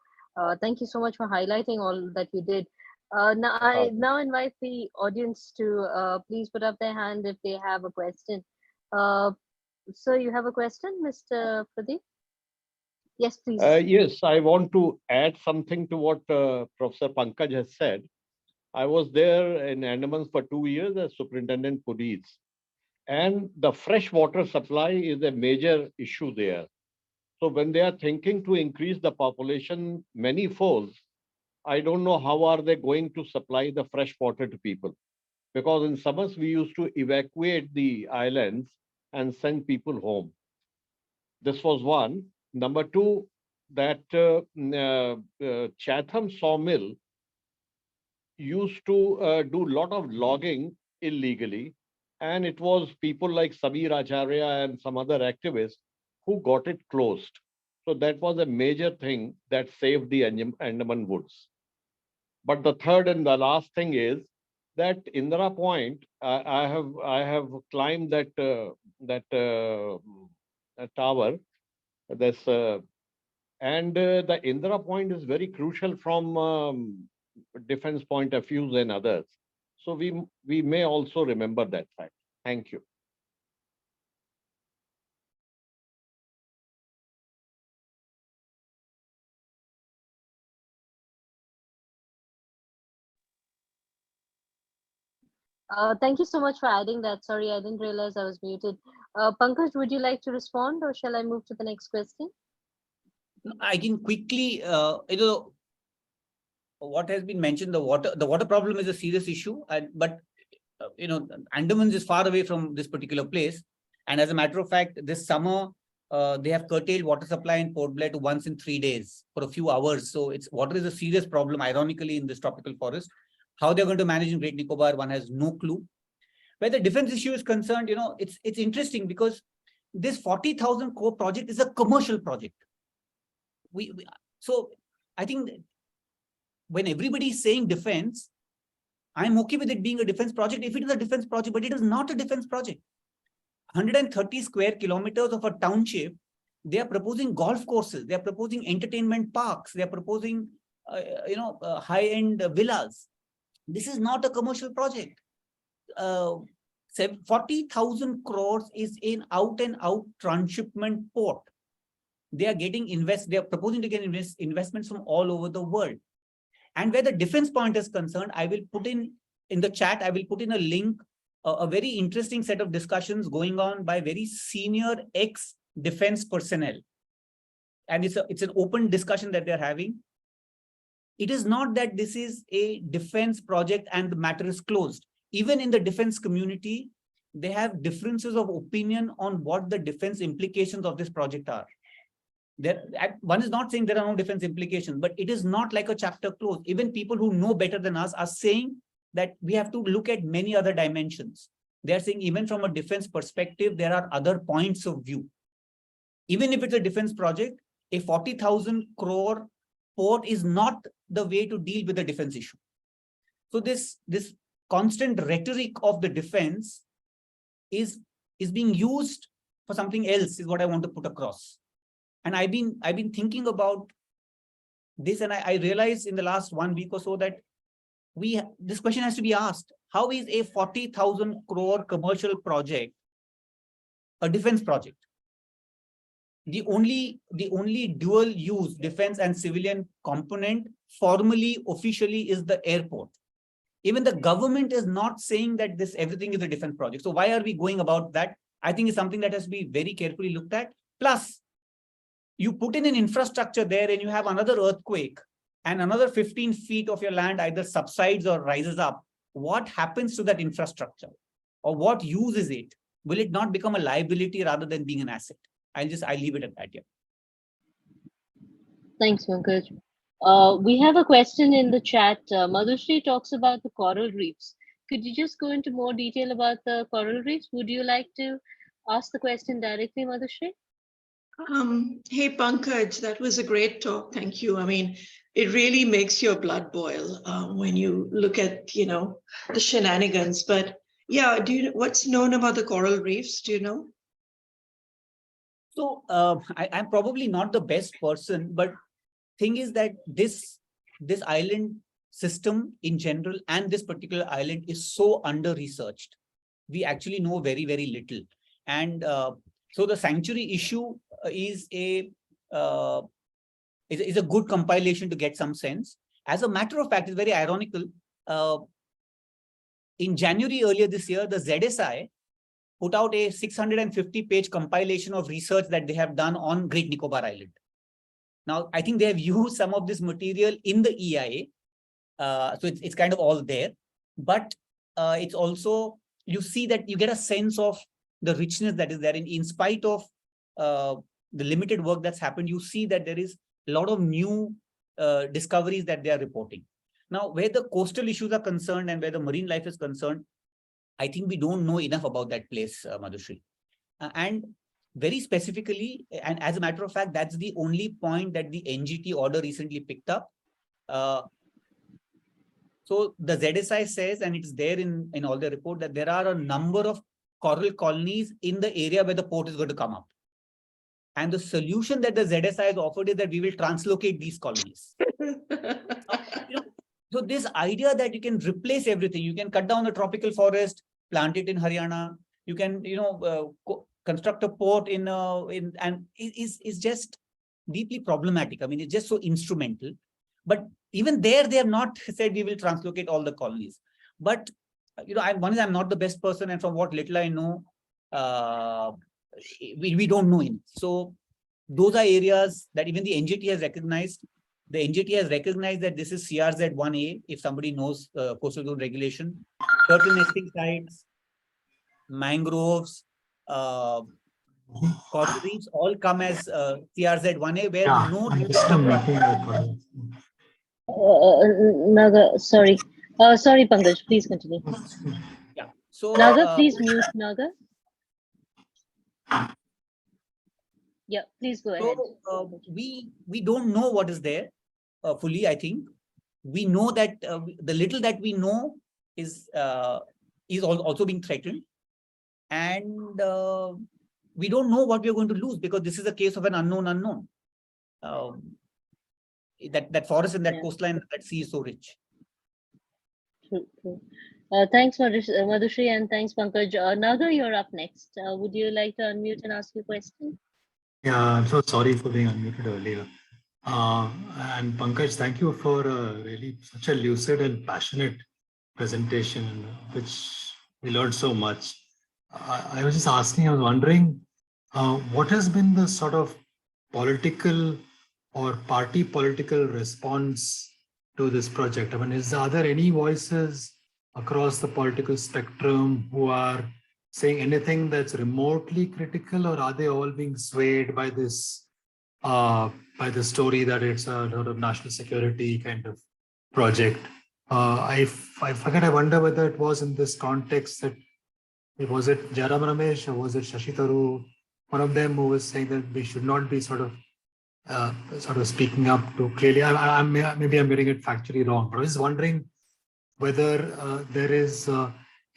thank you so much for highlighting all that you did. Now invite the audience to please put up their hand if they have a question. Uh, so you have a question, Mr. Pradeep? Yes, please. Yes, I want to add something to what Professor Pankaj has said. I was there in Andamans for 2 years as superintendent police, and the fresh water supply is a major issue there. So when they are thinking to increase the population many folds, I don't know how are they going to supply the fresh water to people. Because in summers we used to evacuate the islands and send people home. This was one. Number two, that Chatham sawmill used to do a lot of logging illegally, and it was people like Samir Acharya and some other activists who got it closed. So that was a major thing that saved the Andaman woods. But the third and the last thing is that Indira Point, I have climbed that tower. This and the Indira Point is very crucial from defense point of views and others. So we may also remember that fact. Thank you. Thank you so much for adding that. Sorry, I didn't realize I was muted. Pankaj, would you like to respond, or shall I move to the next question? I can quickly, what has been mentioned, the water problem is a serious issue, but Andamans is far away from this particular place. And as a matter of fact, this summer, they have curtailed water supply in Port Blair to once in 3 days for a few hours. So water is a serious problem, ironically, in this tropical forest. How they're going to manage in Great Nicobar, one has no clue. Where the defense issue is concerned, it's interesting because this 40,000 crore project is a commercial project. So I think when everybody is saying defense, I'm okay with it being a defense project if it is a defense project, but it is not a defense project. 130 square kilometers of a township, they are proposing golf courses, they are proposing entertainment parks, they are proposing, high-end villas. This is not a commercial project. 40,000 crores is in out and out transshipment port. They are they are proposing to get investments from all over the world. And where the defense point is concerned, I will put in the chat, I will put in a link, a very interesting set of discussions going on by very senior ex-defense personnel. And it's an open discussion that they're having. It is not that this is a defense project and the matter is closed. Even in the defense community, they have differences of opinion on what the defense implications of this project are. One is not saying there are no defense implications, but it is not like a chapter closed. Even people who know better than us are saying that we have to look at many other dimensions. They're saying even from a defense perspective, there are other points of view. Even if it's a defense project, a 40,000 crore port is not the way to deal with the defense issue. So this constant rhetoric of the defense is being used for something else, is what I want to put across. And I've been thinking about this, and I realized in the last 1 week or so that this question has to be asked: how is a 40,000 crore commercial project a defense project? The only dual use defense and civilian component formally, officially, is the airport. Even the government is not saying that everything is a defense project. So why are we going about that? I think it's something that has to be very carefully looked at. Plus, you put in an infrastructure there and you have another earthquake and another 15 feet of your land either subsides or rises up. What happens to that infrastructure? Or what use is it? Will it not become a liability rather than being an asset? I'll leave it at that. Yeah. Thanks, Pankaj. We have a question in the chat. Madhushri talks about the coral reefs. Could you just go into more detail about the coral reefs? Would you like to ask the question directly, Madhushri? Hey, Pankaj, that was a great talk. Thank you. I mean, it really makes your blood boil when you look at, the shenanigans. But yeah, what's known about the coral reefs? Do you know? So I'm probably not the best person, but thing is that this island system in general and this particular island is so under-researched. We actually know very, very little. And so the sanctuary issue is a good compilation to get some sense. As a matter of fact, it's very ironical. In January earlier this year, the ZSI put out a 650-page compilation of research that they have done on Great Nicobar Island. Now, I think they have used some of this material in the EIA. So it's kind of all there. But it's also, you see that you get a sense of the richness that is there. In spite of the limited work that's happened, you see that there is a lot of new discoveries that they are reporting. Now, where the coastal issues are concerned and where the marine life is concerned, I think we don't know enough about that place, Madhushri. And very specifically, and as a matter of fact, that's the only point that the NGT order recently picked up. So the ZSI says, and it's there in all the report, that there are a number of coral colonies in the area where the port is going to come up. And the solution that the ZSI has offered is that we will translocate these colonies. So this idea that you can replace everything, you can cut down the tropical forest, plant it in Haryana, you can, construct a port and is just deeply problematic. I mean, it's just so instrumental. But even there, they have not said we will translocate all the colonies. But I'm not the best person, and from what little I know, we don't know it. So those are areas that even the NGT has recognized. The NGT has recognized that this is CRZ 1A, if somebody knows coastal zone regulation. Turtle nesting sites, mangroves, coral reefs all come as CRZ 1A, where no... Naga, sorry. Sorry, Pankaj, please continue. Yeah. So Naga, please mute Naga. Yeah, please go ahead. So we don't know what is there fully. I think we know that the little that we know is also being threatened, and we don't know what we are going to lose, because this is a case of an unknown. That forest and that coastline, that sea is so rich. True. Thanks, Madhushri, and thanks, Pankaj. Naga, you're up next. Would you like to unmute and ask your question? Yeah, I'm so sorry for being unmuted earlier. And Pankaj, thank you for really such a lucid and passionate presentation, which we learned so much. I was just asking, I was wondering, what has been the sort of political or party political response to this project? I mean, are there any voices across the political spectrum who are saying anything that's remotely critical, or are they all being swayed by this, by the story that it's a sort of national security kind of project? I forget, I wonder whether it was in this context that, was it Jairam Ramesh or was it Shashi Tharoor, one of them, who was saying that we should not be sort of speaking up to clearly. Maybe I'm getting it factually wrong, but I was wondering whether there is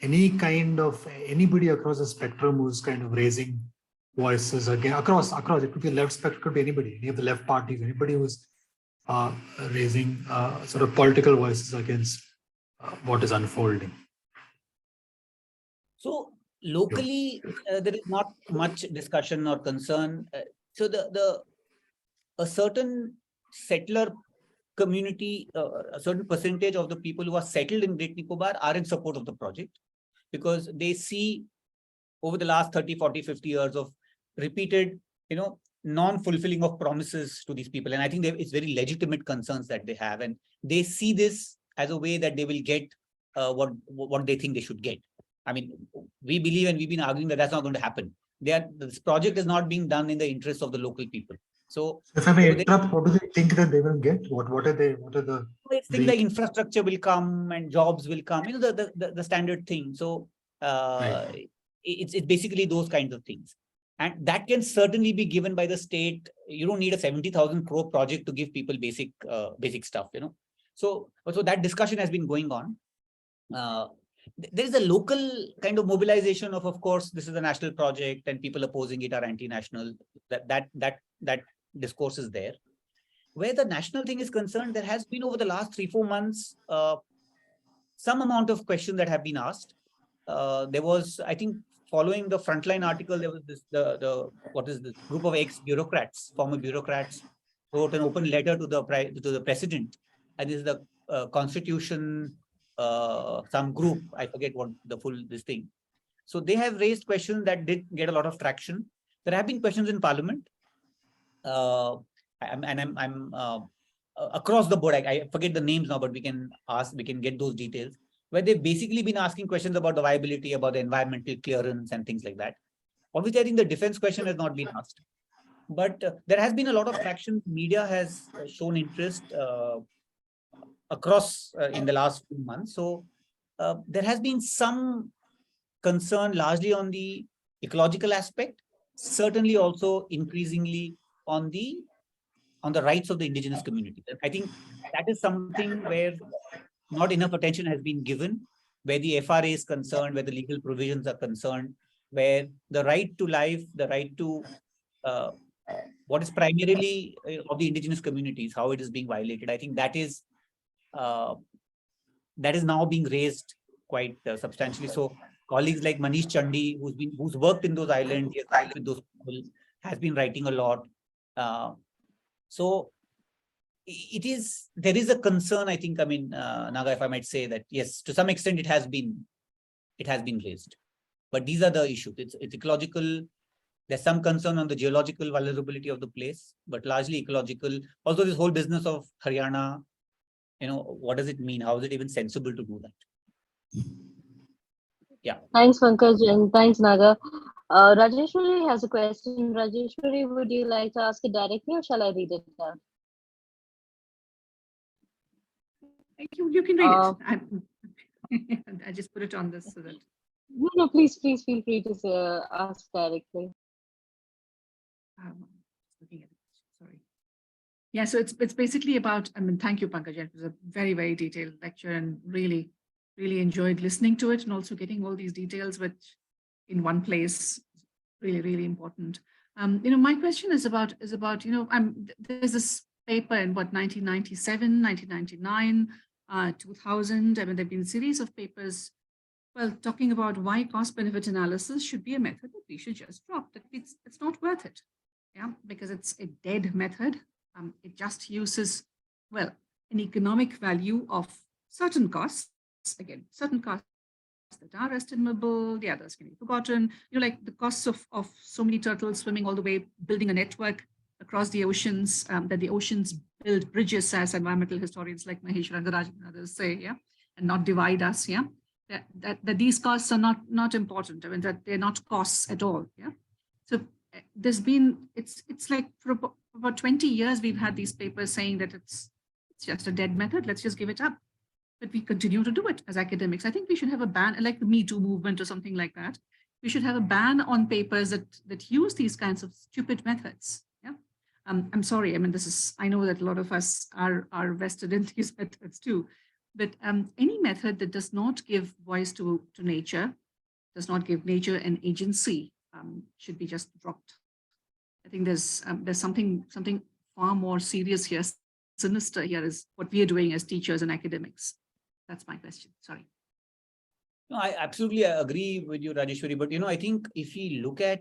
any kind of anybody across the spectrum who's kind of raising voices again across. It could be left spectrum, could be anybody, any of the left parties, anybody who's raising sort of political voices against what is unfolding. So locally, there is not much discussion or concern. So a certain settler community, a certain percentage of the people who are settled in Great Nicobar are in support of the project, because they see over the last 30, 40, 50 years of repeated, non-fulfilling of promises to these people. And I think it's very legitimate concerns that they have. And they see this as a way that they will get what they think they should get. I mean, we believe, and we've been arguing that that's not going to happen. This project is not being done in the interest of the local people. So if I may interrupt, what do they think that they will get? What are the things like infrastructure will come and jobs will come, the standard thing. So right. It's basically those kinds of things. And that can certainly be given by the state. You don't need a 70,000 crore project to give people basic stuff, So that discussion has been going on. There is a local kind of mobilization of course, this is a national project and people opposing it are anti-national. That discourse is there. Where the national thing is concerned, there has been over the last 3-4 months, some amount of questions that have been asked. There was, I think, following the Frontline article, there was this, what is this group of ex-bureaucrats, former bureaucrats, wrote an open letter to the president. And this is the Constitution, some group, I forget what the full this thing. So they have raised questions that did get a lot of traction. There have been questions in Parliament. I'm across the board. I forget the names now, but we can get those details, where they've basically been asking questions about the viability, about the environmental clearance and things like that. Obviously, I think the defense question has not been asked. But there has been a lot of traction. Media has shown interest across in the last few months. So there has been some concern largely on the ecological aspect, certainly also increasingly on the rights of the indigenous community. I think that is something where not enough attention has been given, where the FRA is concerned, where the legal provisions are concerned, where the right to life, the right to what is primarily of the indigenous communities, how it is being violated. I think that is now being raised quite substantially. So colleagues like Manish Chandi, who's worked in those islands, he has worked with those people, has been writing a lot. So there is a concern, I think, I mean, Naga, if I might say that, yes, to some extent it has been raised, but these are the issues. It's ecological. There's some concern on the geological vulnerability of the place, but largely ecological. Also, this whole business of Haryana, what does it mean? How is it even sensible to do that? Yeah. Thanks, Pankaj, and thanks, Naga. Rajeshwari has a question. Rajeshwari, would you like to ask it directly, or shall I read it out? You can read it. I just put it on this so that. No, please feel free to ask directly. Looking at it. Sorry. Yeah, so it's basically about. I mean, thank you, Pankaj. It was a very, very detailed lecture, and really enjoyed listening to it, and also getting all these details in one place. Really important. My question is about there's this paper in 1997, 1999, 2000. I mean, there've been a series of papers, talking about why cost-benefit analysis should be a method that we should just drop. That it's not worth it, because it's a dead method. It just uses an economic value of certain costs. Again, certain costs that are estimable, the others can be forgotten. Like the costs of so many turtles swimming all the way, building a network across the oceans, that the oceans build bridges, as environmental historians like Mahesh Rangaraj and others say, and not divide us, that these costs are not important. I mean, that they're not costs at all, So there's been, it's like for about 20 years, we've had these papers saying that it's just a dead method, let's just give it up. But we continue to do it as academics. I think we should have a ban, like the Me Too movement or something like that. We should have a ban on papers that use these kinds of stupid methods. I'm sorry. I mean, I know that a lot of us are vested in these methods too. But any method that does not give voice to nature, does not give nature an agency, should be just dropped. I think there's something far more serious here, sinister here, is what we are doing as teachers and academics. That's my question. Sorry. No, I absolutely agree with you, Rajeshwari. But I think if we look at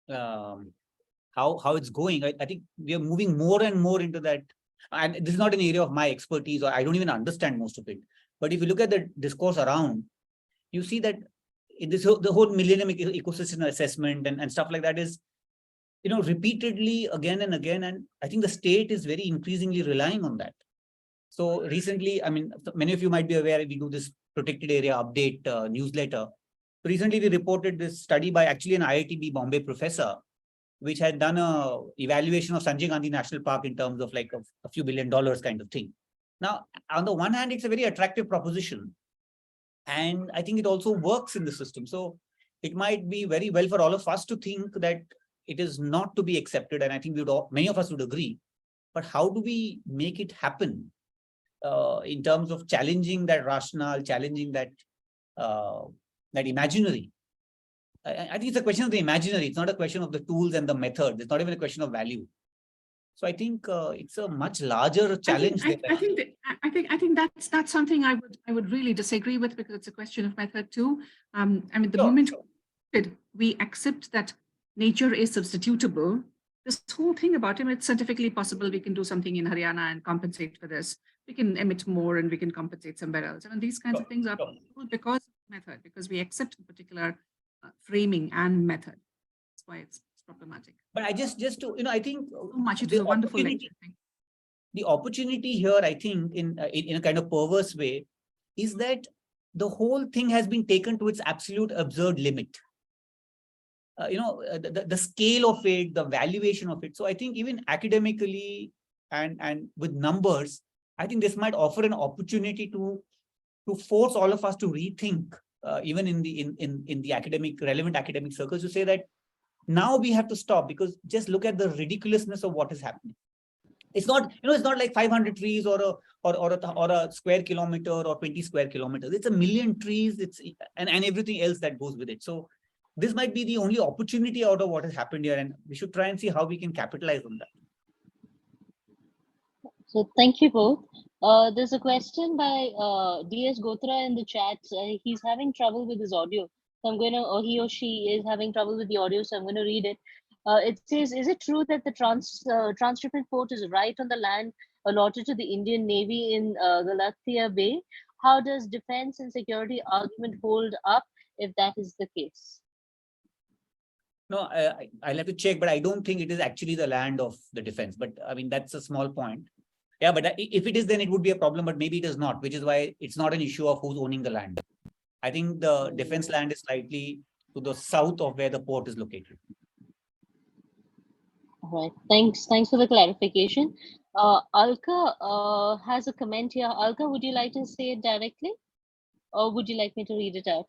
how it's going, I think we are moving more and more into that. And this is not an area of my expertise, or I don't even understand most of it. But if you look at the discourse around, you see that the whole Millennium Ecosystem Assessment and stuff like that is, repeatedly again and again. And I think the state is very increasingly relying on that. So recently, I mean, many of you might be aware, we do this protected area update newsletter. So recently, we reported this study by actually an IITB Bombay professor, which had done a evaluation of Sanjay Gandhi National Park in terms of like a few $1 billion kind of thing. Now, on the one hand, it's a very attractive proposition. And I think it also works in the system. So it might be very well for all of us to think that it is not to be accepted. And I think many of us would agree. But how do we make it happen in terms of challenging that rationale, challenging that imaginary? I think it's a question of the imaginary. It's not a question of the tools and the method. It's not even a question of value. So I think it's a much larger challenge. I think that's something I would really disagree with, because it's a question of method too. I mean, the moment we accept that nature is substitutable, this whole thing about it, it's scientifically possible. We can do something in Haryana and compensate for this. We can emit more and we can compensate somewhere else. I mean, these kinds of things are possible because of method, because we accept a particular framing and method. That's why it's problematic. But I just to, I think so much. It was a wonderful lecture. The opportunity here, I think, in a kind of perverse way, is that the whole thing has been taken to its absolute absurd limit. The scale of it, the valuation of it. So I think even academically and with numbers, I think this might offer an opportunity to force all of us to rethink, even in the relevant academic circles, to say that now we have to stop, because just look at the ridiculousness of what is happening. It's not, it's not like 500 trees or a square kilometer or 20 square kilometers. It's 1 million trees. And everything else that goes with it. So this might be the only opportunity out of what has happened here, and we should try and see how we can capitalize on that. So thank you both. There's a question by DS Gotra in the chat. He's having trouble with his audio. So I'm going to, or he or she is having trouble with the audio, so I'm going to read it. It says, is it true that the transshipment port is right on the land allotted to the Indian Navy in Galathea Bay? How does defense and security argument hold up if that is the case? No, I'll have to check, but I don't think it is actually the land of the defense. But I mean, that's a small point. Yeah, but if it is, then it would be a problem, but maybe it is not, which is why it's not an issue of who's owning the land. I think the defense land is slightly to the south of where the port is located. All right, thanks for the clarification. Alka has a comment here. Alka, would you like to say it directly, or would you like me to read it out?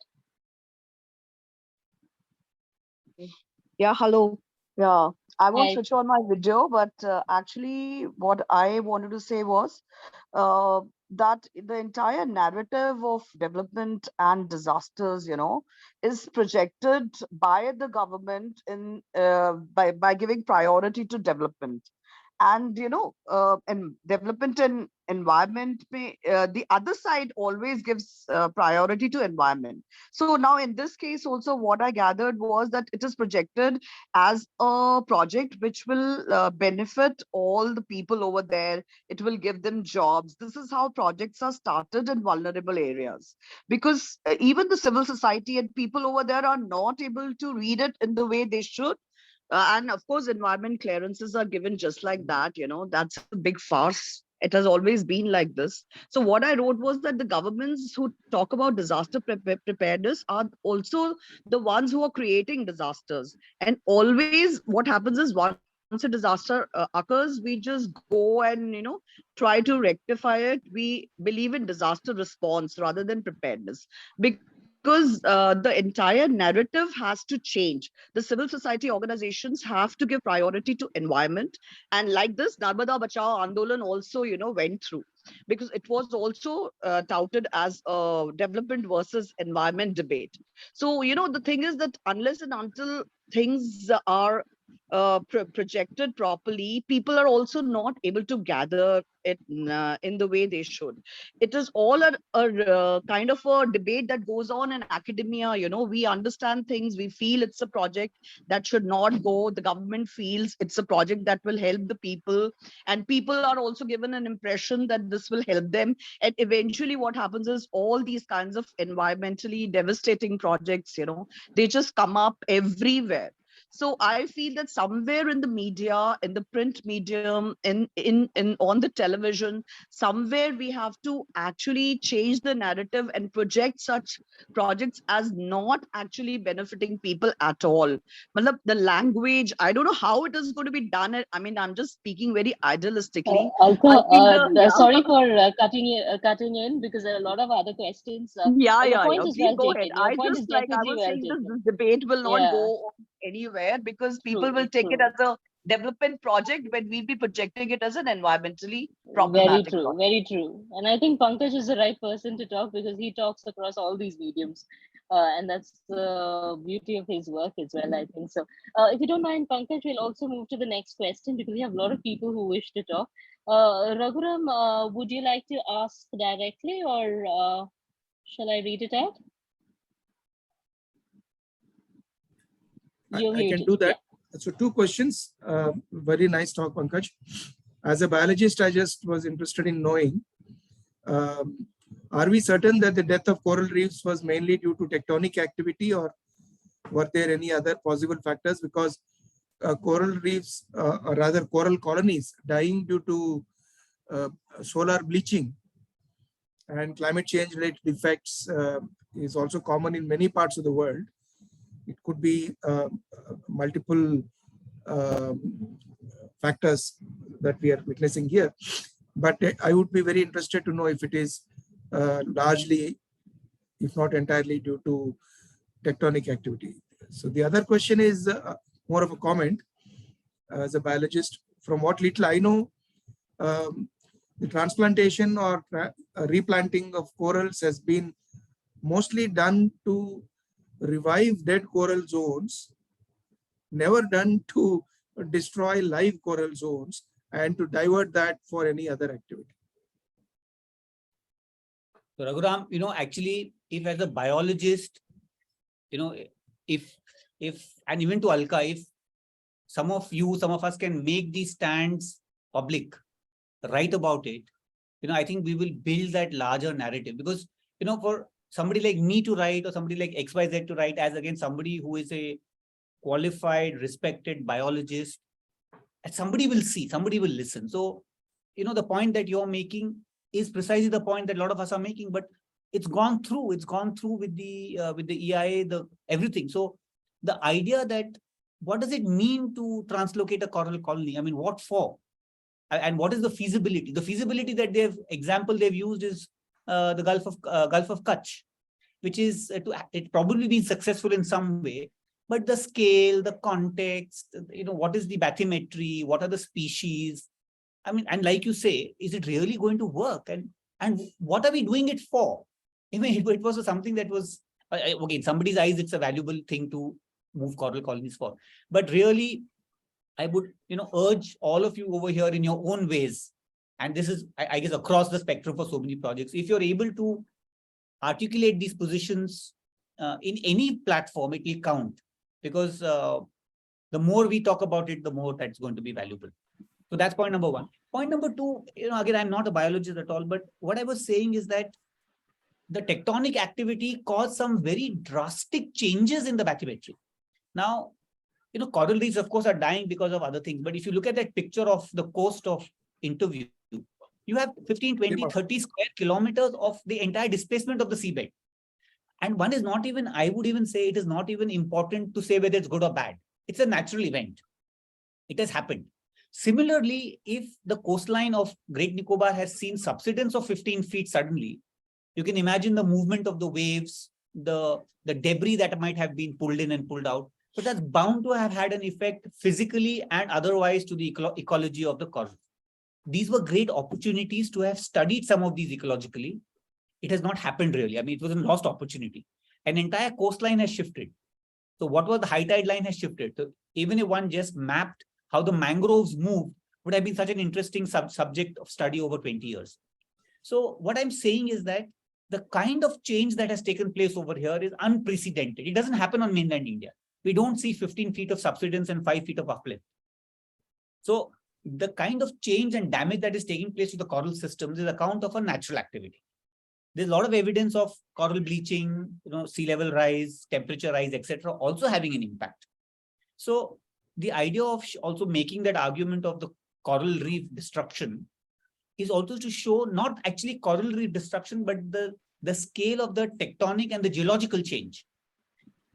Yeah, hello. Yeah, I won't switch on my video, but actually what I wanted to say was that the entire narrative of development and disasters, is projected by the government in by giving priority to development. And and development and environment, the other side always gives priority to environment. So now in this case also, what I gathered was that it is projected as a project which will benefit all the people over there. It will give them jobs. This is how projects are started in vulnerable areas, because even the civil society and people over there are not able to read it in the way they should. And of course, environment clearances are given just like that. That's a big farce. It has always been like this. So what I wrote was that the governments who talk about disaster preparedness are also the ones who are creating disasters. And always what happens is, once a disaster occurs, we just go and, try to rectify it. We believe in disaster response rather than preparedness. Because the entire narrative has to change. The civil society organizations have to give priority to environment. And like this, Narmada Bachao Andolan also, went through. Because it was also touted as a development versus environment debate. So, the thing is that unless and until things are projected properly, people are also not able to gather it in the way they should. It is all a kind of a debate that goes on in academia. We understand things, we feel it's a project that should not go. The government feels it's a project that will help the people, and people are also given an impression that this will help them. And eventually what happens is, all these kinds of environmentally devastating projects, they just come up everywhere. So I feel that somewhere in the media, in the print medium, in on the television, somewhere we have to actually change the narrative and project such projects as not actually benefiting people at all. But the language, I don't know how it is going to be done. I mean, I'm just speaking very idealistically. Alka, sorry for cutting in, because there are a lot of other questions. Your point is please well go taken. ahead. Your point is definitely well taken. This debate will not go anywhere, because people will take it as a development project when we'll be projecting it as an environmentally problematic project. Very true. And I think Pankaj is the right person to talk, because he talks across all these mediums. And that's the beauty of his work as well, I think so. If you don't mind, Pankaj, we'll also move to the next question because we have a lot of people who wish to talk. Raghuram, would you like to ask directly, or shall I read it out? You're I can muted. do that. Yeah. So 2 questions. Very nice talk, Pankaj. As a biologist, I just was interested in knowing, are we certain that the death of coral reefs was mainly due to tectonic activity, or were there any other possible factors? Because coral reefs, or rather coral colonies, dying due to solar bleaching and climate change related effects is also common in many parts of the world. It could be multiple factors that we are witnessing here. But I would be very interested to know if it is largely, if not entirely, due to tectonic activity. So the other question is more of a comment. As a biologist, from what little I know, the transplantation or replanting of corals has been mostly done to revive dead coral zones, never done to destroy live coral zones and to divert that for any other activity. So Raghuram, actually, if as a biologist, if and even to Alka, if some of us can make these stands public, write about it, I think we will build that larger narrative. Because, for somebody like me to write, or somebody like XYZ to write, as against somebody who is a qualified, respected biologist, and somebody will see, somebody will listen. So, the point that you're making is precisely the point that a lot of us are making, but it's gone through with the EIA, everything. So the idea that, what does it mean to translocate a coral colony? I mean, what for? And what is the feasibility? The feasibility that they've used is the Gulf of Kutch, which is it probably been successful in some way, but the scale, the context, what is the bathymetry, what are the species? I mean, and like you say, is it really going to work? And what are we doing it for? I mean, it was something that was, okay, in somebody's eyes, it's a valuable thing to move coral colonies for. But really, I would, urge all of you over here in your own ways. And this is, I guess, across the spectrum for so many projects. If you're able to articulate these positions in any platform, it will count. Because the more we talk about it, the more that's going to be valuable. So that's point number 1. Point number 2, again, I'm not a biologist at all, but what I was saying is that the tectonic activity caused some very drastic changes in the bathymetry. Now, coral reefs, of course, are dying because of other things. But if you look at that picture of the coast of Interview, you have 15, 20, 30 square kilometers of the entire displacement of the seabed. And one is not even, I would even say, it is not even important to say whether it's good or bad. It's a natural event. It has happened. Similarly, if the coastline of Great Nicobar has seen subsidence of 15 feet suddenly, you can imagine the movement of the waves, the debris that might have been pulled in and pulled out. So that's bound to have had an effect physically and otherwise to the ecology of the coral. These were great opportunities to have studied some of these ecologically. It has not happened really. I mean, it was a lost opportunity. An entire coastline has shifted. So what was the high tide line has shifted. So even if one just mapped how the mangroves moved, would have been such an interesting subject of study over 20 years. So what I'm saying is that the kind of change that has taken place over here is unprecedented. It doesn't happen on mainland India. We don't see 15 feet of subsidence and 5 feet of uplift. So the kind of change and damage that is taking place to the coral systems is account of a natural activity. There's a lot of evidence of coral bleaching, sea level rise, temperature rise, etc., also having an impact. So the idea of also making that argument of the coral reef destruction is also to show not actually coral reef destruction, but the scale of the tectonic and the geological change.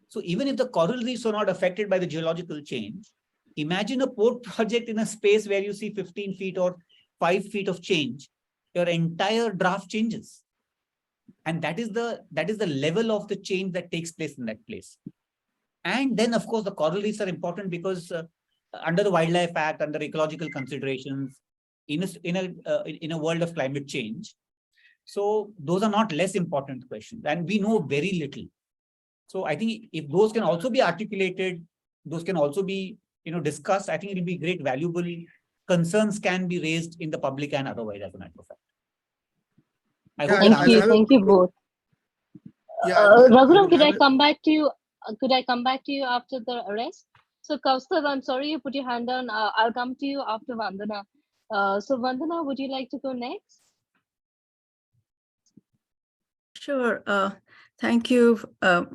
So even if the coral reefs are not affected by the geological change, imagine a port project in a space where you see 15 feet or 5 feet of change, your entire draft changes. And that is the level of the change that takes place in that place. And then, of course, the coral reefs are important because under the Wildlife Act, under ecological considerations, in a world of climate change. So those are not less important questions. And we know very little. So I think if those can also be articulated, those can also be, discussed, I think it will be great, valuable concerns can be raised in the public and otherwise, as a matter of fact. I hope that answers. Thank you both. Yeah, Raghuram, could I come back to you? Could I come back to you after the arrest? So Kaustav, I'm sorry you put your hand down. I'll come to you after Vandana. So Vandana, would you like to go next? Sure. Thank you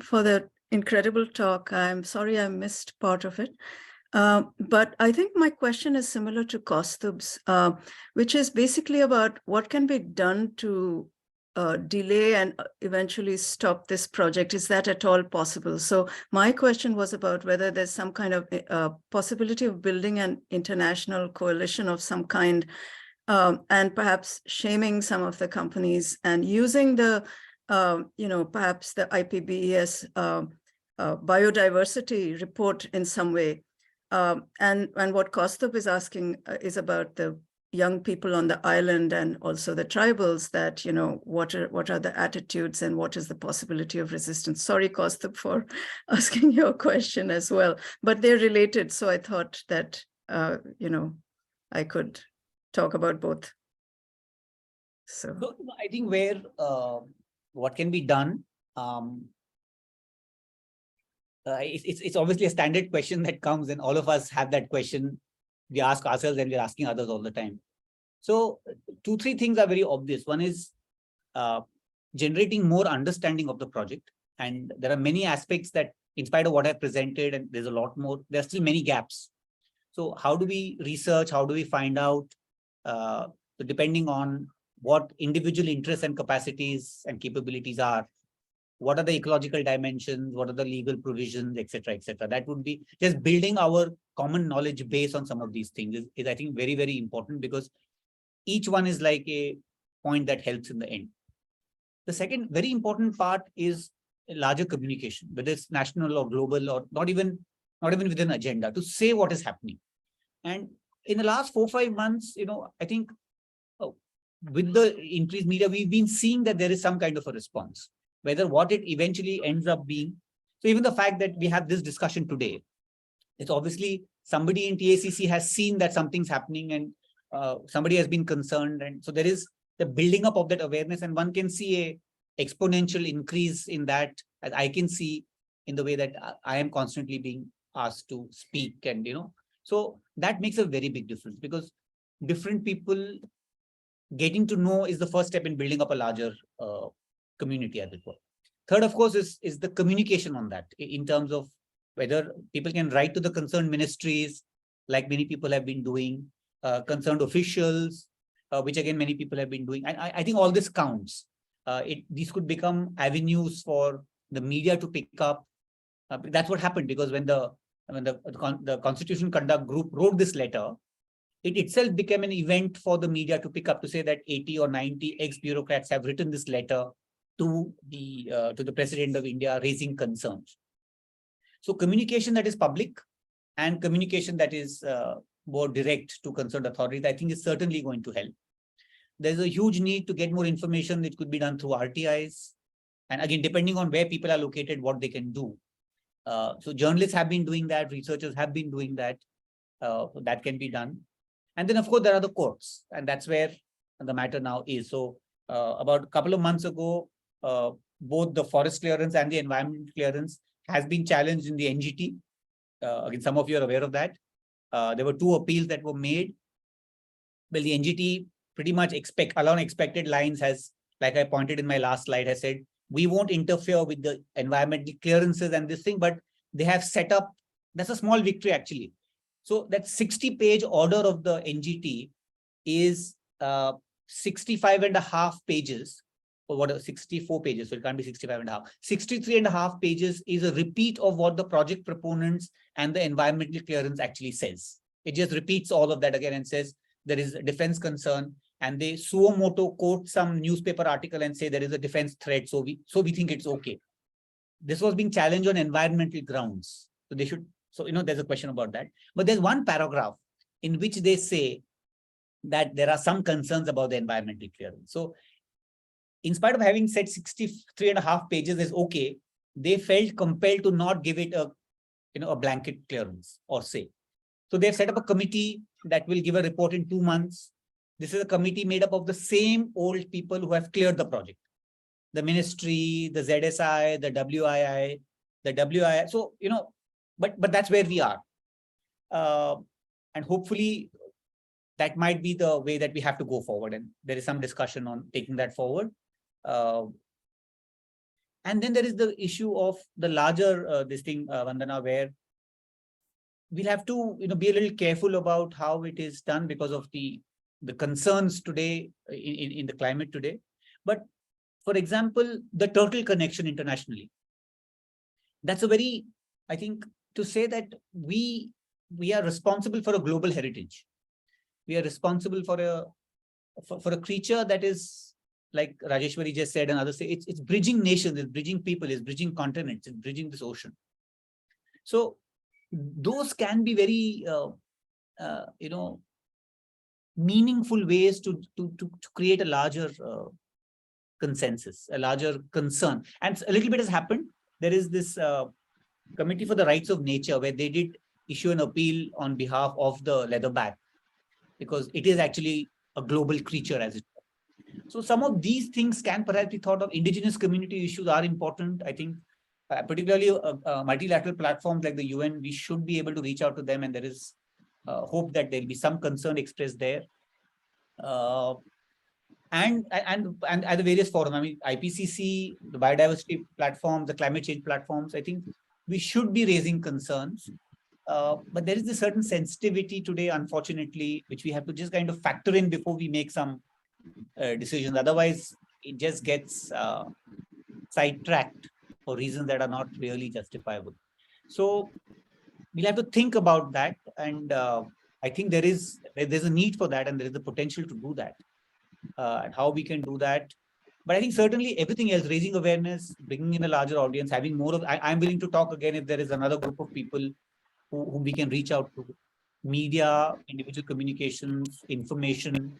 for the incredible talk. I'm sorry I missed part of it. But I think my question is similar to Kaustub's, which is basically about what can be done to delay and eventually stop this project. Is that at all possible? So my question was about whether there's some kind of possibility of building an international coalition of some kind, and perhaps shaming some of the companies and using the, perhaps the IPBES biodiversity report in some way. And what Kaustubh is asking is about the young people on the island and also the tribals, that, what are the attitudes and what is the possibility of resistance? Sorry, Kaustubh, for asking your question as well, but they're related. So I thought that, I could talk about both. So I think where, what can be done, it's obviously a standard question that comes, and all of us have that question. We ask ourselves and we're asking others all the time. So 2-3 things are very obvious. One is generating more understanding of the project. And there are many aspects that, in spite of what I've presented, and there's a lot more, there are still many gaps. So how do we research? How do we find out? So depending on what individual interests and capacities and capabilities are, what are the ecological dimensions, what are the legal provisions, etc., etc. That would be just building our common knowledge base on some of these things is I think, very, very important, because each one is like a point that helps in the end. The second very important part is larger communication, whether it's national or global, or not even within an agenda, to say what is happening. And in the last 4-5 months, I think with the increased media, we've been seeing that there is some kind of a response, whether what it eventually ends up being. So even the fact that we have this discussion today, it's obviously somebody in TACC has seen that something's happening, and somebody has been concerned. And so there is the building up of that awareness, and one can see a exponential increase in that, as I can see in the way that I am constantly being asked to speak. And, so that makes a very big difference, because different people getting to know is the first step in building up a larger community, as it were. Third, of course, is the communication on that, in terms of whether people can write to the concerned ministries, like many people have been doing, concerned officials, which again, many people have been doing. And I think all this counts. These could become avenues for the media to pick up. That's what happened, because when the Constitution Conduct Group wrote this letter, it itself became an event for the media to pick up, to say that 80 or 90 ex-bureaucrats have written this letter to the President of India raising concerns. So communication that is public and communication that is more direct to concerned authorities, I think, is certainly going to help. There's a huge need to get more information. It could be done through RTIs. And again, depending on where people are located, what they can do. So journalists have been doing that. Researchers have been doing that. That can be done. And then, of course, there are the courts. And that's where the matter now is. So about a couple of months ago, both the forest clearance and the environment clearance has been challenged in the NGT. Again, some of you are aware of that. There were 2 appeals that were made. Well, the NGT pretty much along expected lines has, like I pointed in my last slide, has said, we won't interfere with the environmental clearances and this thing, but they have set up, that's a small victory actually. So that 60-page order of the NGT is 65.5 pages, or what, 64 pages, so it can't be 65.5. 63.5 pages is a repeat of what the project proponents and the environmental clearance actually says. It just repeats all of that again and says there is a defense concern, and they suo moto quote some newspaper article and say there is a defense threat, so we think it's okay. This was being challenged on environmental grounds. So they should, so there's a question about that. But there's one paragraph in which they say that there are some concerns about the environmental clearance. So in spite of having said 63.5 pages is okay, they felt compelled to not give it a blanket clearance or say. So they've set up a committee that will give a report in 2 months. This is a committee made up of the same old people who have cleared the project. The ministry, the ZSI, the WII, the WII. So, but that's where we are. And hopefully that might be the way that we have to go forward. And there is some discussion on taking that forward. And then there is the issue of the larger Vandana, where we'll have to be a little careful about how it is done because of the concerns today in the climate today. But for example, the turtle connection internationally. That's a very, I think, to say that we are responsible for a global heritage. We are responsible for a creature that is, like Rajeshwari just said and others say, it's bridging nations, it's bridging people, it's bridging continents, it's bridging this ocean. So those can be very, meaningful ways to create a larger consensus, a larger concern. And a little bit has happened. There is this Committee for the Rights of Nature, where they did issue an appeal on behalf of the leatherback, because it is actually a global creature as it were. So some of these things can perhaps be thought of. Indigenous community issues are important. I think particularly multilateral platforms like the UN, we should be able to reach out to them, and there is hope that there will be some concern expressed there. And at the various forums, I mean, IPCC, the biodiversity platforms, the climate change platforms, I think we should be raising concerns. But there is a certain sensitivity today, unfortunately, which we have to just kind of factor in before we make some decisions. Otherwise, it just gets sidetracked for reasons that are not really justifiable. So we'll have to think about that. And I think there's a need for that, and there is the potential to do that. And how we can do that. But I think certainly everything else, raising awareness, bringing in a larger audience, having more of, I'm willing to talk again if there is another group of people whom we can reach out to. Media, individual communications, information,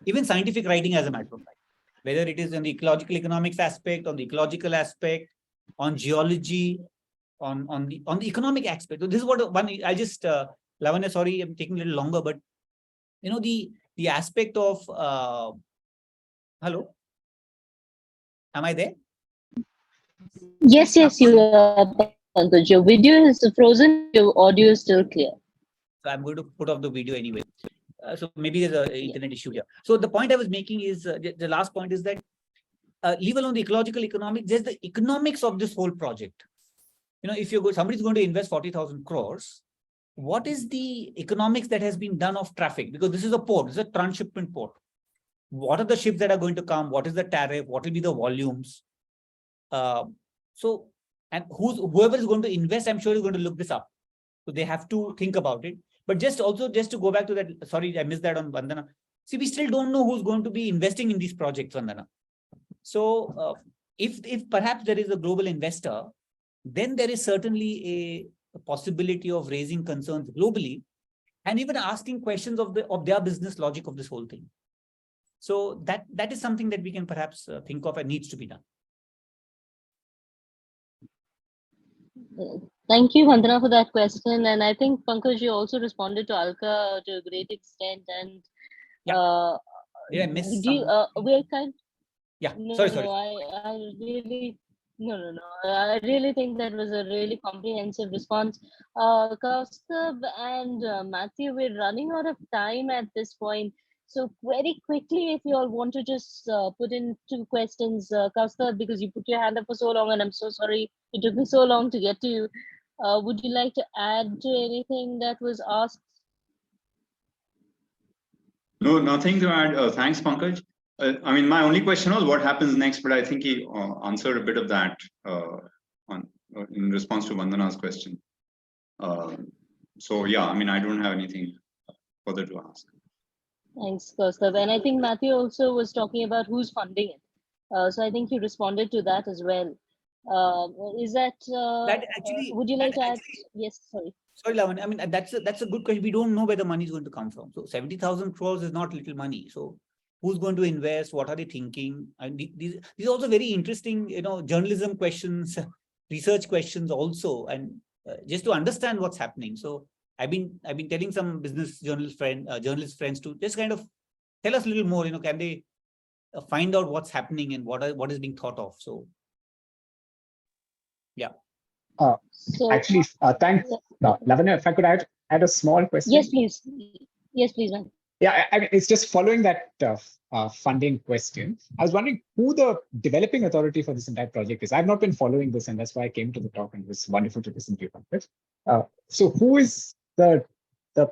even scientific writing as a matter of fact. Whether it is on the ecological economics aspect, on the ecological aspect, on geology, on the economic aspect. So this is what one, I'll just, Lavanya, sorry, I'm taking a little longer, but the aspect of, hello? Am I there? Yes, you are, Pankaj. Your video is frozen, your audio is still clear. So I'm going to put off the video anyway. So maybe there's an internet issue here. So the point I was making is, the last point is that, leave alone the ecological economics, there's the economics of this whole project. If somebody's going to invest 40,000 crores, what is the economics that has been done of traffic? Because this is a port, this is a transshipment port. What are the ships that are going to come? What is the tariff? What will be the volumes? And whoever is going to invest, I'm sure is going to look this up. So they have to think about it. But just to go back to that, sorry, I missed that on Vandana. See, we still don't know who's going to be investing in these projects, Vandana. So if perhaps there is a global investor, then there is certainly a possibility of raising concerns globally and even asking questions of their business logic of this whole thing. So that is something that we can perhaps think of and needs to be done. Thank you, Vandana, for that question. And I think, Pankaj, you also responded to Alka to a great extent. And did I miss we're kind. Yeah, No, sorry. I really think that was a really comprehensive response. Kaustubh and Matthew, we're running out of time at this point. So very quickly, if you all want to just put in 2 questions, Kaustubh, because you put your hand up for so long, and I'm so sorry it took me so long to get to you. Would you like to add to anything that was asked? No, nothing to add. Thanks, Pankaj. I mean, my only question was what happens next, but I think he answered a bit of that in response to Vandana's question. So yeah, I mean, I don't have anything further to ask. Thanks, Kaustubh. And I think Matthew also was talking about who's funding it. So I think you responded to that as well. Is that actually? Would you like to add? Yes, sorry. Sorry, Lavan. I mean, that's a good question. We don't know where the money is going to come from. So 70,000 crores is not little money. So who's going to invest? What are they thinking? And these are also very interesting, journalism questions research questions also, and just to understand what's happening. So I've been telling some business journalist friends to just kind of tell us a little more. Can they find out what's happening and what is being thought of? So yeah. Actually, thanks, Lavanya. If I could add a small question. Yes, please. Yes, please, ma'am. Yeah, it's just following that funding question. I was wondering who the developing authority for this entire project is. I've not been following this, and that's why I came to the talk, and it was wonderful to listen to you, Pankaj. So who is the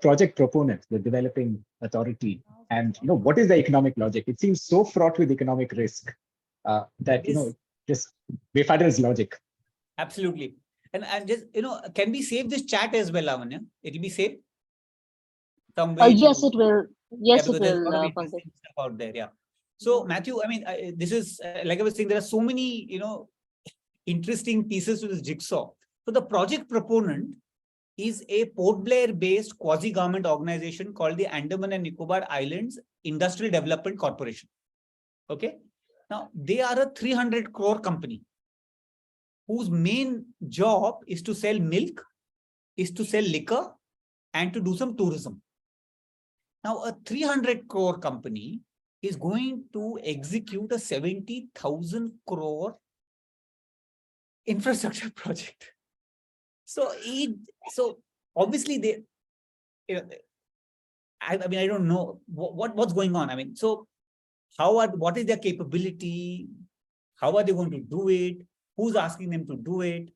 project proponent, the developing authority, and what is the economic logic? It seems so fraught with economic risk that just befuddles logic. Absolutely. And just can we save this chat as well, Lavanya? It'll be saved. Yes, it will. Yes, yeah, it there's a will. lot of interesting stuff out there. Yeah. So Matthew, I mean, this is like I was saying, there are so many interesting pieces to this jigsaw. So the project proponent is a Port Blair-based quasi-government organization called the Andaman and Nicobar Islands Industrial Development Corporation. Okay. Now they are a 300 crore company whose main job is to sell milk, is to sell liquor, and to do some tourism. Now, a 300 crore company is going to execute a 70,000 crore infrastructure project. So obviously they, I mean, I don't know what's going on. I mean, so what is their capability? How are they going to do it? Who's asking them to do it?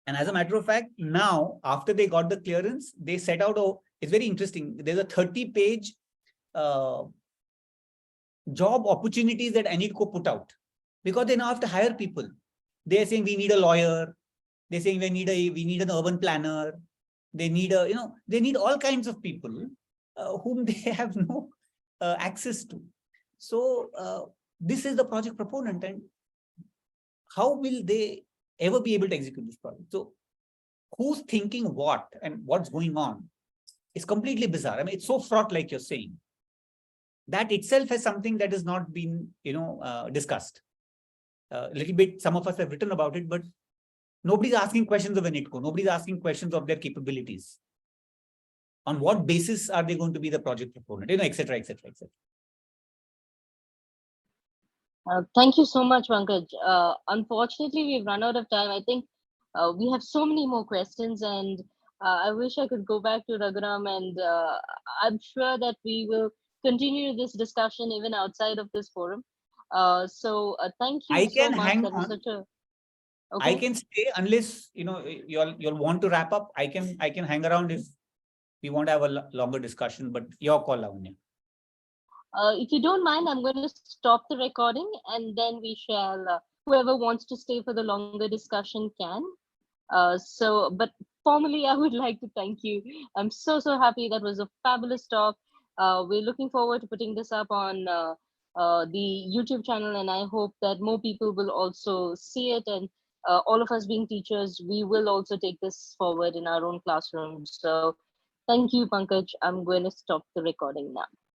And as a matter of fact, now, after they got the clearance, they set out, it's very interesting. There's a 30-page job opportunities that Enidco put out, because they now have to hire people. They're saying we need a lawyer. They're saying we need an urban planner. They need they need all kinds of people whom they have no access to. So this is the project proponent, and how will they ever be able to execute this project? So who's thinking what and what's going on? It's completely bizarre. I mean, it's so fraught, like you're saying. That itself has something that has not been, discussed. A little bit, some of us have written about it, but nobody's asking questions of Enidco. Nobody's asking questions of their capabilities. On what basis are they going to be the project proponent? Et cetera, et cetera, et cetera. Thank you so much, Pankaj. Unfortunately, we've run out of time. I think we have so many more questions, and I wish I could go back to Raghuram, and I'm sure that we will continue this discussion even outside of this forum. So thank you so much. That was such a... Okay. I can stay unless you'll want to wrap up. I can hang around if we want to have a longer discussion, but your call, Lavanya. If you don't mind, I'm going to stop the recording, and then we shall, whoever wants to stay for the longer discussion can. But formally, I would like to thank you. I'm so happy. That was a fabulous talk. We're looking forward to putting this up on the YouTube channel, and I hope that more people will also see it. And all of us being teachers, we will also take this forward in our own classrooms. So thank you, Pankaj. I'm going to stop the recording now.